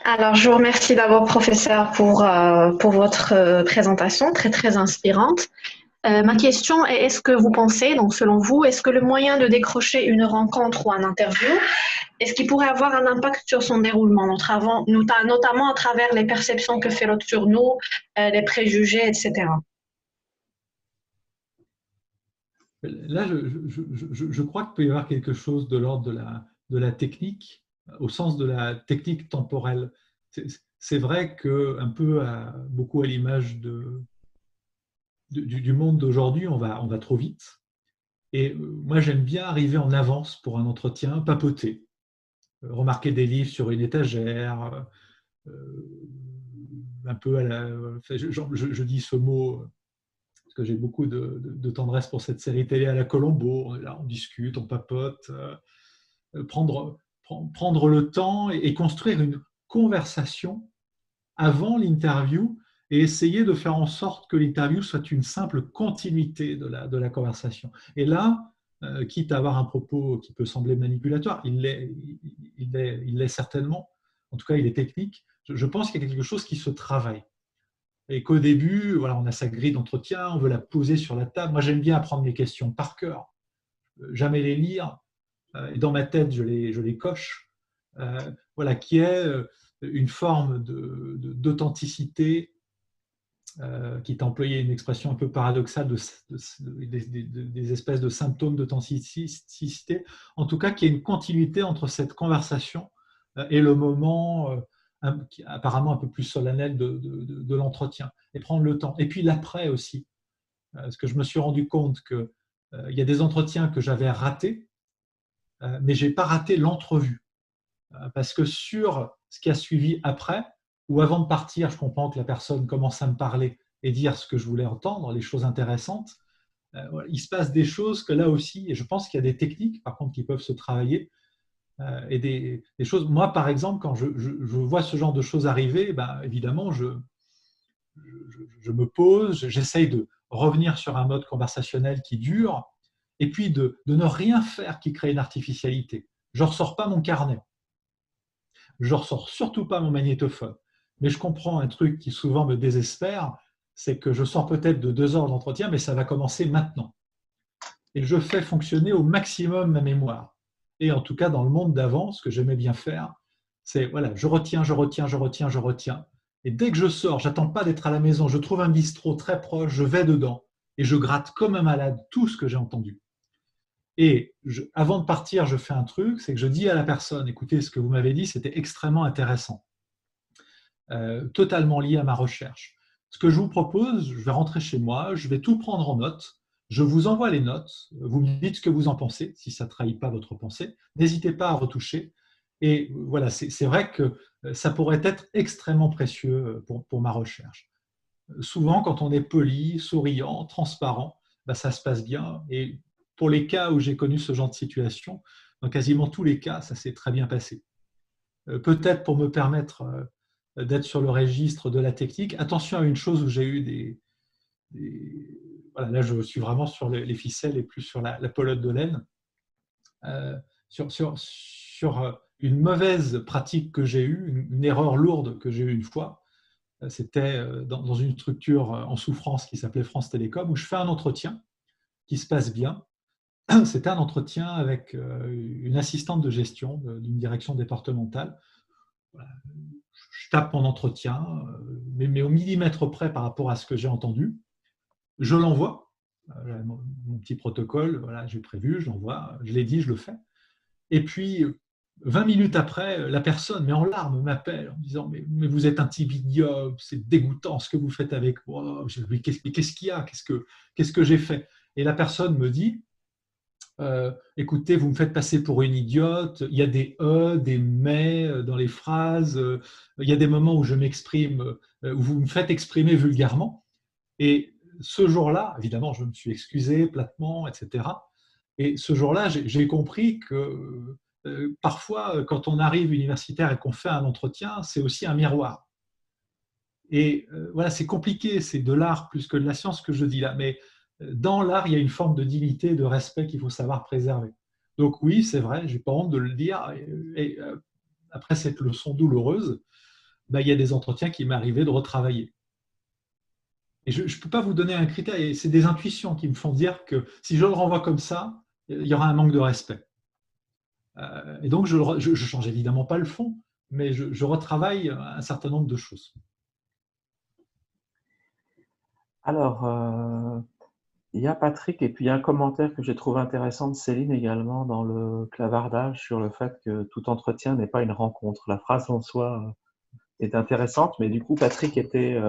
Alors, je vous remercie d'abord, professeur, pour votre présentation très, très inspirante. Ma question est, est-ce que vous pensez, donc selon vous, est-ce que le moyen de décrocher une rencontre ou un interview, est-ce qu'il pourrait avoir un impact sur son déroulement, notamment à travers les perceptions que fait l'autre sur nous, les préjugés, etc. Là, je crois qu'il peut y avoir quelque chose de l'ordre de la technique, au sens de la technique temporelle. C'est vrai qu'un peu, beaucoup à l'image du monde d'aujourd'hui, on va trop vite. Et moi, j'aime bien arriver en avance pour un entretien, papoter, remarquer des livres sur une étagère, un peu je dis ce mot parce que j'ai beaucoup de tendresse pour cette série télé à la Colombo. On est là, on discute, on papote, prendre le temps et construire une conversation avant l'interview et essayer de faire en sorte que l'interview soit une simple continuité de la conversation. Et là, quitte à avoir un propos qui peut sembler manipulatoire, il l'est certainement, en tout cas il est technique, je pense qu'il y a quelque chose qui se travaille. Et qu'au début, voilà, on a sa grille d'entretien, on veut la poser sur la table. Moi, j'aime bien apprendre mes questions par cœur, jamais les lire, et dans ma tête, je les coche. Voilà, qui est une forme d'authenticité, qui est employé une expression un peu paradoxale des espèces de symptômes d'authenticité, en tout cas qui est une continuité entre cette conversation et le moment apparemment un peu plus solennel de l'entretien, et prendre le temps. Et puis l'après aussi, parce que je me suis rendu compte qu'il y a des entretiens que j'avais ratés, mais je n'ai pas raté l'entrevue, parce que sur ce qui a suivi après, ou avant de partir, je comprends que la personne commence à me parler et dire ce que je voulais entendre, les choses intéressantes. Il se passe des choses que là aussi, et je pense qu'il y a des techniques par contre qui peuvent se travailler, et des choses. Moi, par exemple, quand je vois ce genre de choses arriver, ben, évidemment, je me pose, j'essaye de revenir sur un mode conversationnel qui dure, et puis de ne rien faire qui crée une artificialité. Je ne ressors pas mon carnet, je ne ressors surtout pas mon magnétophone, mais je comprends un truc qui souvent me désespère, c'est que je sors peut-être de 2 heures d'entretien, mais ça va commencer maintenant. Et je fais fonctionner au maximum ma mémoire. Et en tout cas, dans le monde d'avant, ce que j'aimais bien faire, c'est voilà, je retiens, je retiens, je retiens, je retiens. Et dès que je sors, j'attends pas d'être à la maison, je trouve un bistrot très proche, je vais dedans et je gratte comme un malade tout ce que j'ai entendu. Et avant de partir, je fais un truc, c'est que je dis à la personne, écoutez, ce que vous m'avez dit, c'était extrêmement intéressant, totalement lié à ma recherche. Ce que je vous propose, je vais rentrer chez moi, je vais tout prendre en note, je vous envoie les notes, vous me dites ce que vous en pensez, si ça ne trahit pas votre pensée, n'hésitez pas à retoucher. Et voilà, c'est vrai que ça pourrait être extrêmement précieux pour ma recherche. Souvent, quand on est poli, souriant, transparent, ben, ça se passe bien. Et pour les cas où j'ai connu ce genre de situation, dans quasiment tous les cas, ça s'est très bien passé. Peut-être pour me permettre d'être sur le registre de la technique, attention à une chose où j'ai eu voilà, là je suis vraiment sur les ficelles et plus sur la pelote de laine. Sur une mauvaise pratique que j'ai eue, une erreur lourde que j'ai eue une fois, c'était dans une structure en souffrance qui s'appelait France Télécom, où je fais un entretien qui se passe bien. C'était un entretien avec une assistante de gestion d'une direction départementale. Voilà. Je tape mon entretien, mais au millimètre près par rapport à ce que j'ai entendu. Je l'envoie, mon petit protocole, voilà, j'ai prévu, je l'envoie, je l'ai dit, je le fais. Et puis, 20 minutes après, la personne, mais en larmes, m'appelle en me disant mais vous êtes un type idiot, c'est dégoûtant ce que vous faites avec moi. Mais qu'est-ce qu'il y a, qu'est-ce que j'ai fait? Et la personne me dit écoutez, vous me faites passer pour une idiote, il y a des des mais dans les phrases, il y a des moments où je m'exprime, où vous me faites exprimer vulgairement. Et ce jour-là, évidemment, je me suis excusé platement, etc. Et ce jour-là, j'ai compris que parfois, quand on arrive universitaire et qu'on fait un entretien, c'est aussi un miroir. Et voilà, c'est compliqué, c'est de l'art plus que de la science que je dis là, mais dans l'art, il y a une forme de dignité, de respect qu'il faut savoir préserver. Donc oui, c'est vrai, j'ai pas honte de le dire. Et après cette leçon douloureuse, il y a des entretiens qui m'est arrivé de retravailler. Et je ne peux pas vous donner un critère, et c'est des intuitions qui me font dire que si je le renvoie comme ça, il y aura un manque de respect. Et donc, je ne change évidemment pas le fond, mais je retravaille un certain nombre de choses. Alors, il y a Patrick, et puis il y a un commentaire que j'ai trouvé intéressant de Céline également dans le clavardage sur le fait que tout entretien n'est pas une rencontre. La phrase en soi est intéressante, mais du coup, Patrick était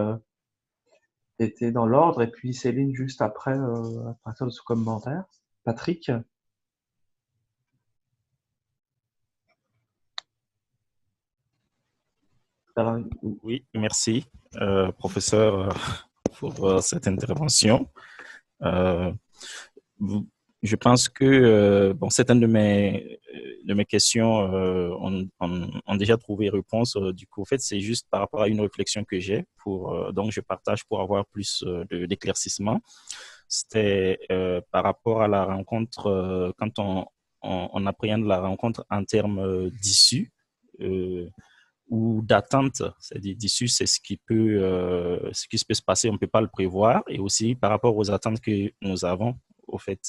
dans l'ordre, et puis Céline juste après, à partir de ce commentaire. Patrick? Oui, merci, professeur, pour cette intervention. Je pense que bon, certaines de mes questions ont déjà trouvé réponse. Du coup, en fait, c'est juste par rapport à une réflexion que j'ai donc je partage pour avoir plus d'éclaircissement. C'était par rapport à la rencontre, quand on appréhende la rencontre en termes d'issue ou d'attente, c'est-à-dire d'issue, c'est ce qui peut se passer, on ne peut pas le prévoir, et aussi par rapport aux attentes que nous avons, au fait.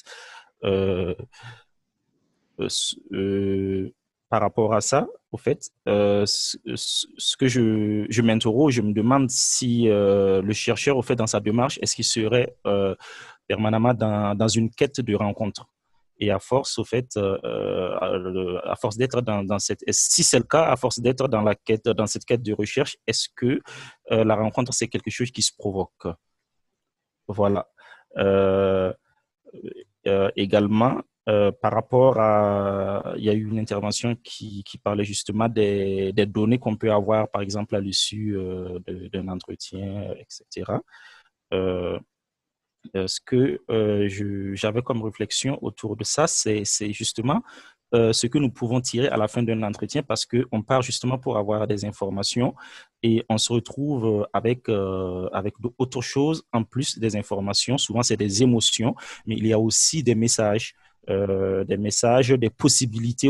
Par rapport à ça, au fait, ce que je m'interroge, je me demande si le chercheur, au fait, dans sa démarche, est-ce qu'il serait permanemment dans une quête de rencontre? Et à force, au fait, à force d'être dans cette, si c'est le cas, à force d'être dans cette quête de recherche, est-ce que la rencontre, c'est quelque chose qui se provoque? Voilà. Également, par rapport à, il y a eu une intervention qui parlait justement des données qu'on peut avoir, par exemple, à l'issue d'un entretien, etc. Ce que j'avais comme réflexion autour de ça, c'est justement ce que nous pouvons tirer à la fin d'un entretien parce qu'on part justement pour avoir des informations et on se retrouve avec autre chose en plus des informations. Souvent, c'est des émotions, mais il y a aussi des messages, des possibilités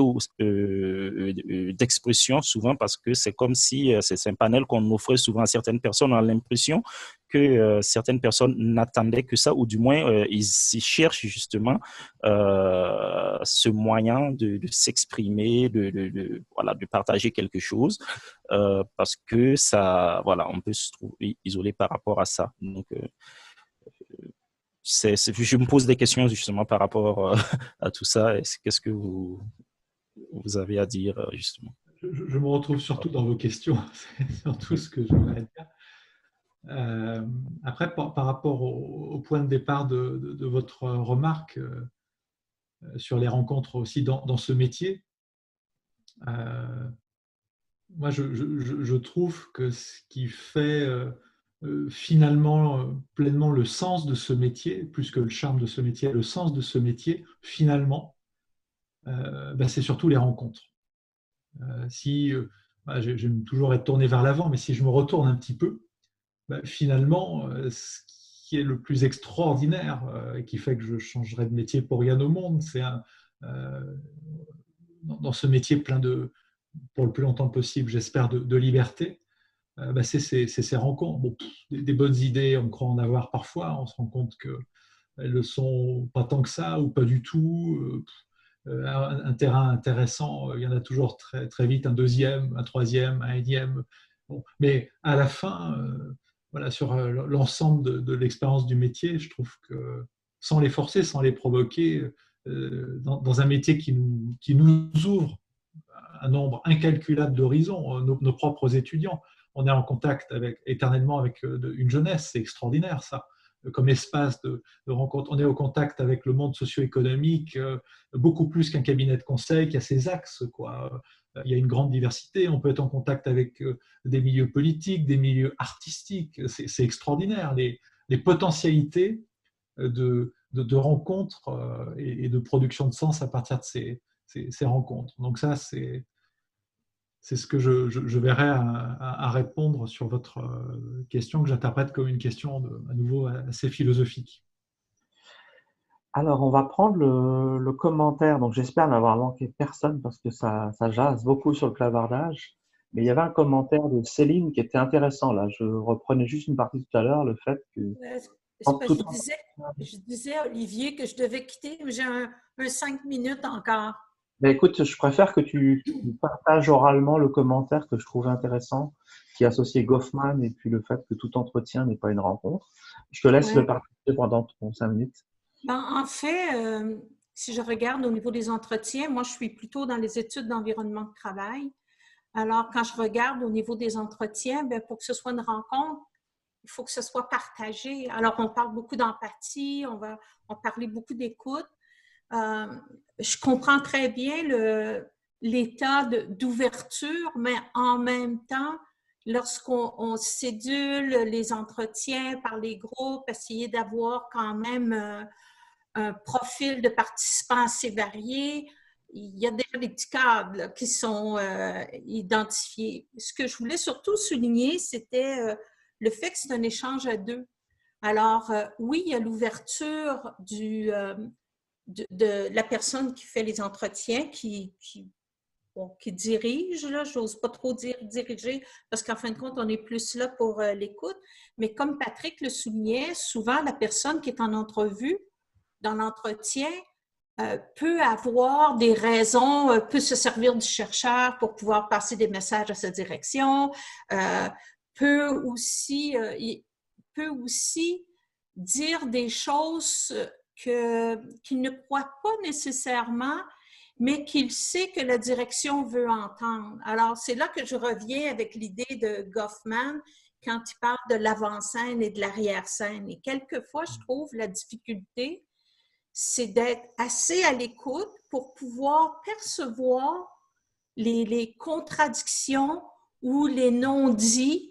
d'expression souvent parce que c'est comme si c'est un panel qu'on offrait souvent à certaines personnes. On a l'impression que certaines personnes n'attendaient que ça ou du moins ils cherchent justement ce moyen de s'exprimer, voilà, de partager quelque chose parce que ça, voilà, on peut se trouver isolé par rapport à ça. Donc, je me pose des questions justement par rapport à tout ça. Qu'est-ce que vous avez à dire justement? Je me retrouve surtout dans vos questions, c'est surtout ce que je voudrais dire. Après, par rapport au point de départ de votre remarque sur les rencontres aussi dans ce métier, moi je trouve que ce qui fait finalement pleinement le sens de ce métier, plus que le charme de ce métier, le sens de ce métier, finalement, c'est surtout les rencontres. J'aime toujours être tourné vers l'avant, mais si je me retourne un petit peu, finalement, ce qui est le plus extraordinaire et qui fait que je changerai de métier pour rien au monde, c'est dans ce métier plein pour le plus longtemps possible, j'espère, de liberté, c'est ces rencontres. Bon, des bonnes idées, on croit en avoir parfois, on se rend compte qu'elles ne sont pas tant que ça ou pas du tout. Un terrain intéressant, il y en a toujours très, très vite un deuxième, un troisième, un énième. Bon, mais à la fin, voilà, sur l'ensemble de l'expérience du métier, je trouve que sans les forcer, sans les provoquer, dans un métier qui nous ouvre un nombre incalculable d'horizons, nos propres étudiants, on est en contact éternellement avec une jeunesse, c'est extraordinaire ça. Comme espace de rencontre. On est au contact avec le monde socio-économique, beaucoup plus qu'un cabinet de conseil qui a ses axes, quoi. Il y a une grande diversité, on peut être en contact avec des milieux politiques, des milieux artistiques, c'est extraordinaire, les potentialités de rencontres et de production de sens à partir de ces rencontres. Donc ça, c'est ce que je verrais à répondre sur votre question, que j'interprète comme une question à nouveau assez philosophique. Alors, on va prendre le commentaire. Donc, j'espère n'avoir manqué personne parce que ça jase beaucoup sur le clavardage. Mais il y avait un commentaire de Céline qui était intéressant. Là, je reprenais juste une partie tout à l'heure, le fait que… Je disais, Olivier, que je devais quitter, mais j'ai un 5 minutes encore. Écoute, je préfère que tu partages oralement le commentaire que je trouvais intéressant, qui associait Goffman et puis le fait que tout entretien n'est pas une rencontre. Je te laisse le partager pendant 5 minutes. En fait, si je regarde au niveau des entretiens, moi, je suis plutôt dans les études d'environnement de travail. Alors, quand je regarde au niveau des entretiens, pour que ce soit une rencontre, il faut que ce soit partagé. Alors, on parle beaucoup d'empathie, on va parler beaucoup d'écoute. Je comprends très bien l'état d'ouverture, mais en même temps, lorsqu'on sédule les entretiens par les groupes, essayer d'avoir quand même un profil de participants assez varié, il y a déjà des petits cadres là, qui sont identifiés. Ce que je voulais surtout souligner, c'était le fait que c'est un échange à deux. Alors, oui, il y a l'ouverture de la personne qui fait les entretiens, qui dirige, là, j'ose pas trop dire diriger, parce qu'en fin de compte, on est plus là pour l'écoute. Mais comme Patrick le soulignait, souvent, la personne qui est en entrevue, dans l'entretien, peut avoir des raisons, peut se servir du chercheur pour pouvoir passer des messages à sa direction, peut aussi dire des choses qu'il ne croit pas nécessairement, mais qu'il sait que la direction veut entendre. Alors, c'est là que je reviens avec l'idée de Goffman quand il parle de l'avant-scène et de l'arrière-scène. Et quelquefois, je trouve la difficulté, c'est d'être assez à l'écoute pour pouvoir percevoir les contradictions ou les non-dits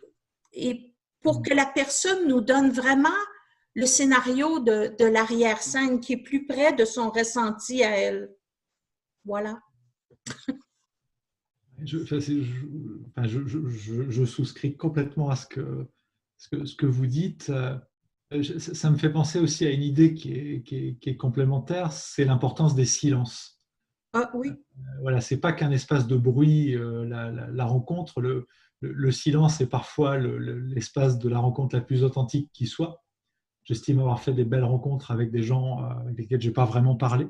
et pour que la personne nous donne vraiment le scénario de l'arrière-scène qui est plus près de son ressenti à elle. Voilà. Je souscris complètement à ce que vous dites. Ça me fait penser aussi à une idée qui est complémentaire, c'est l'importance des silences. Ah oui. Voilà, c'est pas qu'un espace de bruit, la rencontre. Le silence est parfois l'espace de la rencontre la plus authentique qui soit. J'estime avoir fait des belles rencontres avec des gens avec lesquels je n'ai pas vraiment parlé,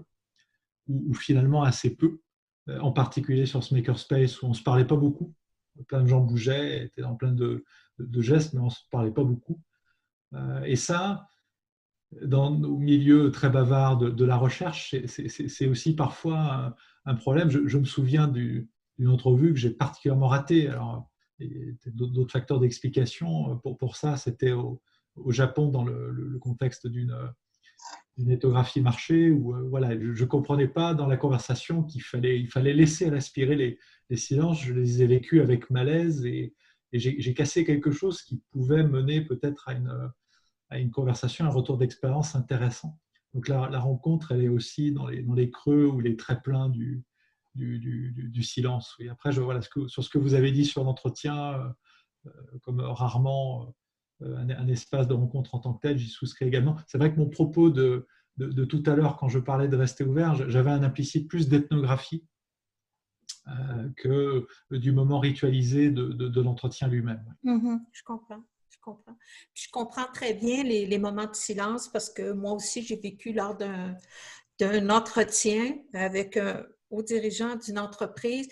ou finalement assez peu, en particulier sur ce makerspace où on ne se parlait pas beaucoup. Plein de gens bougeaient, étaient dans plein de gestes, mais on ne se parlait pas beaucoup. Et ça, dans nos milieux très bavards de la recherche, c'est aussi parfois un problème. Je me souviens d'une entrevue que j'ai particulièrement ratée. Alors, il y a d'autres facteurs d'explication pour ça. C'était au Japon dans le contexte d'une éthographie marché où voilà, je ne comprenais pas dans la conversation qu'il fallait laisser respirer les silences. Je les ai vécus avec malaise et j'ai cassé quelque chose qui pouvait mener peut-être à une conversation, un retour d'expérience intéressant. Donc la rencontre, elle est aussi dans les creux ou les très pleins du silence. Oui. Après, voilà, sur ce que vous avez dit sur l'entretien, comme rarement un espace de rencontre en tant que tel, j'y souscris également. C'est vrai que mon propos de tout à l'heure, quand je parlais de rester ouvert, j'avais un implicite plus d'ethnographie que du moment ritualisé de l'entretien lui-même. Je comprends. Puis je comprends très bien les moments de silence parce que moi aussi, j'ai vécu lors d'un entretien avec un haut dirigeant d'une entreprise.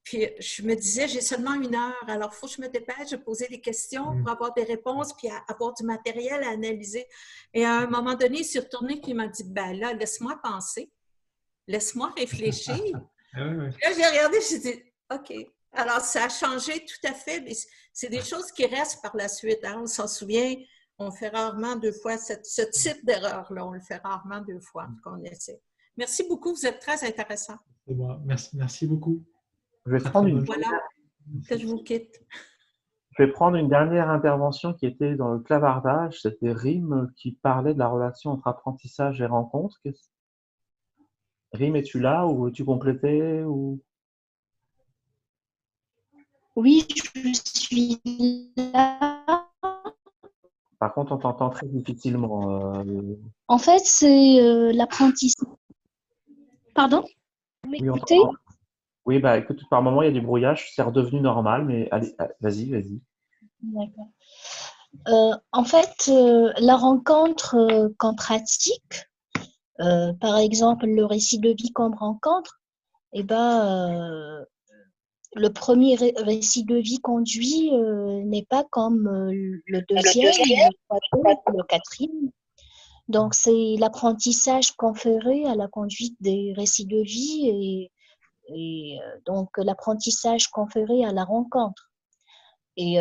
Puis je me disais, j'ai seulement 1 heure, alors il faut que je me dépêche de poser des questions pour avoir des réponses puis avoir du matériel à analyser. Et à un moment donné, il s'est retourné puis il m'a dit, ben là, laisse-moi penser, laisse-moi réfléchir. Là, j'ai regardé, j'ai dit, OK. Alors, ça a changé tout à fait, mais c'est des choses qui restent par la suite. Hein. On s'en souvient, on fait rarement 2 fois ce type d'erreur-là. On le fait rarement 2 fois qu'on essaie. Merci beaucoup, vous êtes très intéressant. C'est moi. Merci beaucoup. Je vais prendre voilà, que je vous quitte. Je vais prendre une dernière intervention qui était dans le clavardage. C'était Rim qui parlait de la relation entre apprentissage et rencontre. Rim, es-tu là ou veux-tu compléter ou... Oui, je suis là. Par contre, on t'entend très difficilement. En fait, c'est l'apprentissage. Pardon? Vous m'écoutez? Oui, bah écoute, par moment, il y a du brouillage, c'est redevenu normal, mais allez, vas-y. D'accord. En fait, la rencontre qu'on pratique, par exemple, le récit de vie qu'on rencontre, eh ben, le premier récit de vie conduit n'est pas comme le deuxième, le troisième, le quatrième. Donc, c'est l'apprentissage conféré à la conduite des récits de vie et donc l'apprentissage conféré à la rencontre. Et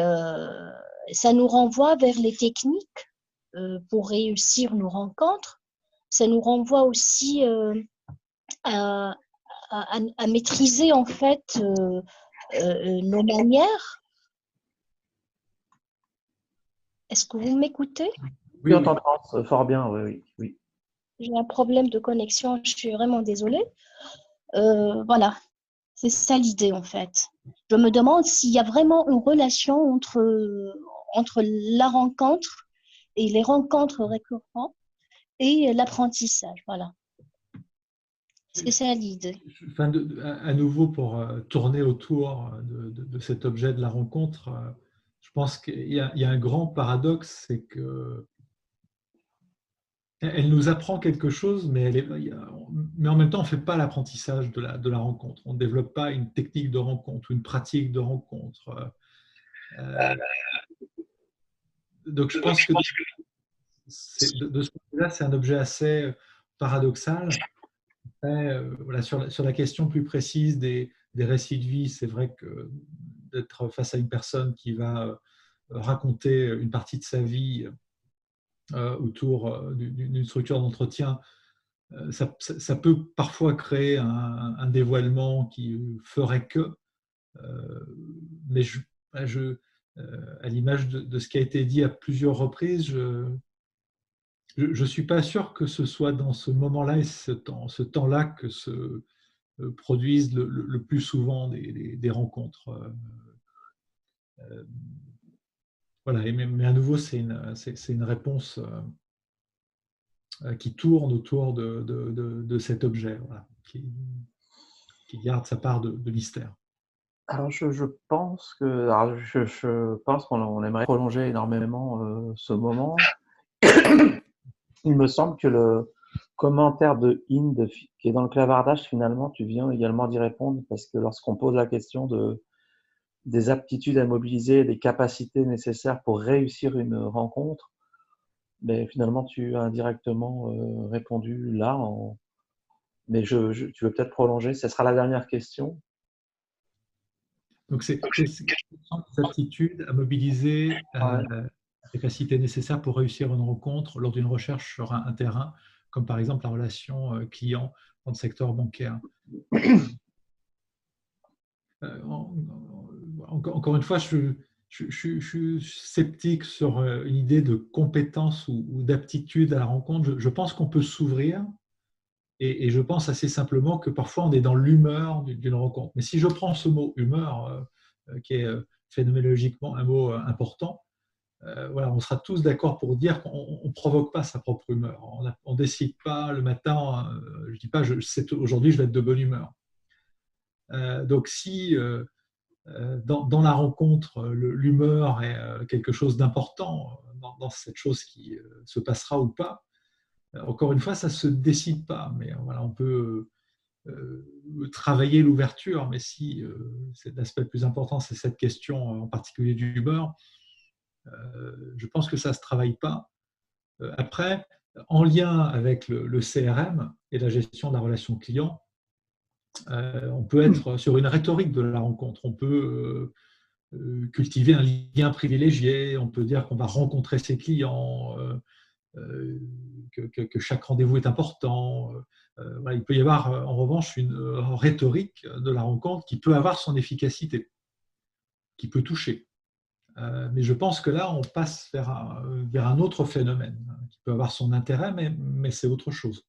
ça nous renvoie vers les techniques pour réussir nos rencontres. Ça nous renvoie aussi à maîtriser en fait nos manières. Est-ce que vous m'écoutez? Oui, on t'entend fort bien, oui. J'ai un problème de connexion, je suis vraiment désolée. Voilà, c'est ça l'idée en fait. Je me demande s'il y a vraiment une relation entre la rencontre et les rencontres récurrentes et l'apprentissage. Voilà. C'est ça l'idée. Enfin, à nouveau, pour tourner autour de cet objet de la rencontre, je pense qu'il y a un grand paradoxe, c'est que elle nous apprend quelque chose, mais en même temps, on ne fait pas l'apprentissage de la rencontre. On ne développe pas une technique de rencontre ou une pratique de rencontre. Donc, je pense que de ce côté-là, c'est un objet assez paradoxal. Voilà, sur la question plus précise des récits de vie, c'est vrai que d'être face à une personne qui va raconter une partie de sa vie autour d'une structure d'entretien, ça peut parfois créer un dévoilement qui ferait que, mais à l'image de ce qui a été dit à plusieurs reprises, je ne suis pas sûr que ce soit dans ce moment-là et ce temps-là que produisent le plus souvent des rencontres. Voilà, mais à nouveau, c'est une réponse qui tourne autour de cet objet, voilà, qui garde sa part de mystère. Alors, je pense je pense qu'on aimerait prolonger énormément ce moment. Il me semble que le commentaire de Inde qui est dans le clavardage, finalement, tu viens également d'y répondre, parce que lorsqu'on pose la question des aptitudes à mobiliser, des capacités nécessaires pour réussir une rencontre, mais finalement, tu as indirectement répondu là. Mais tu veux peut-être prolonger, ce sera la dernière question. Donc, c'est des aptitudes à mobiliser la capacité nécessaire pour réussir une rencontre lors d'une recherche sur un terrain, comme par exemple la relation client dans le secteur bancaire. Encore une fois, je suis sceptique sur une idée de compétence ou d'aptitude à la rencontre. Je pense qu'on peut s'ouvrir et je pense assez simplement que parfois on est dans l'humeur d'une rencontre. Mais si je prends ce mot humeur, qui est phénoménologiquement un mot important, voilà, on sera tous d'accord pour dire qu'on ne provoque pas sa propre humeur. On ne décide pas le matin, je ne dis pas aujourd'hui je vais être de bonne humeur. Donc si dans la rencontre, l'humeur est quelque chose d'important dans cette chose qui se passera ou pas, encore une fois, ça ne se décide pas, mais voilà, on peut travailler l'ouverture, mais si c'est l'aspect le plus important, c'est cette question en particulier du humeur, je pense que ça ne se travaille pas. Après, en lien avec le CRM et la gestion de la relation client, on peut être sur une rhétorique de la rencontre, on peut cultiver un lien privilégié, on peut dire qu'on va rencontrer ses clients, que chaque rendez-vous est important. Voilà, il peut y avoir en revanche une rhétorique de la rencontre qui peut avoir son efficacité, qui peut toucher. Mais je pense que là, on passe vers un autre phénomène qui peut avoir son intérêt, mais c'est autre chose.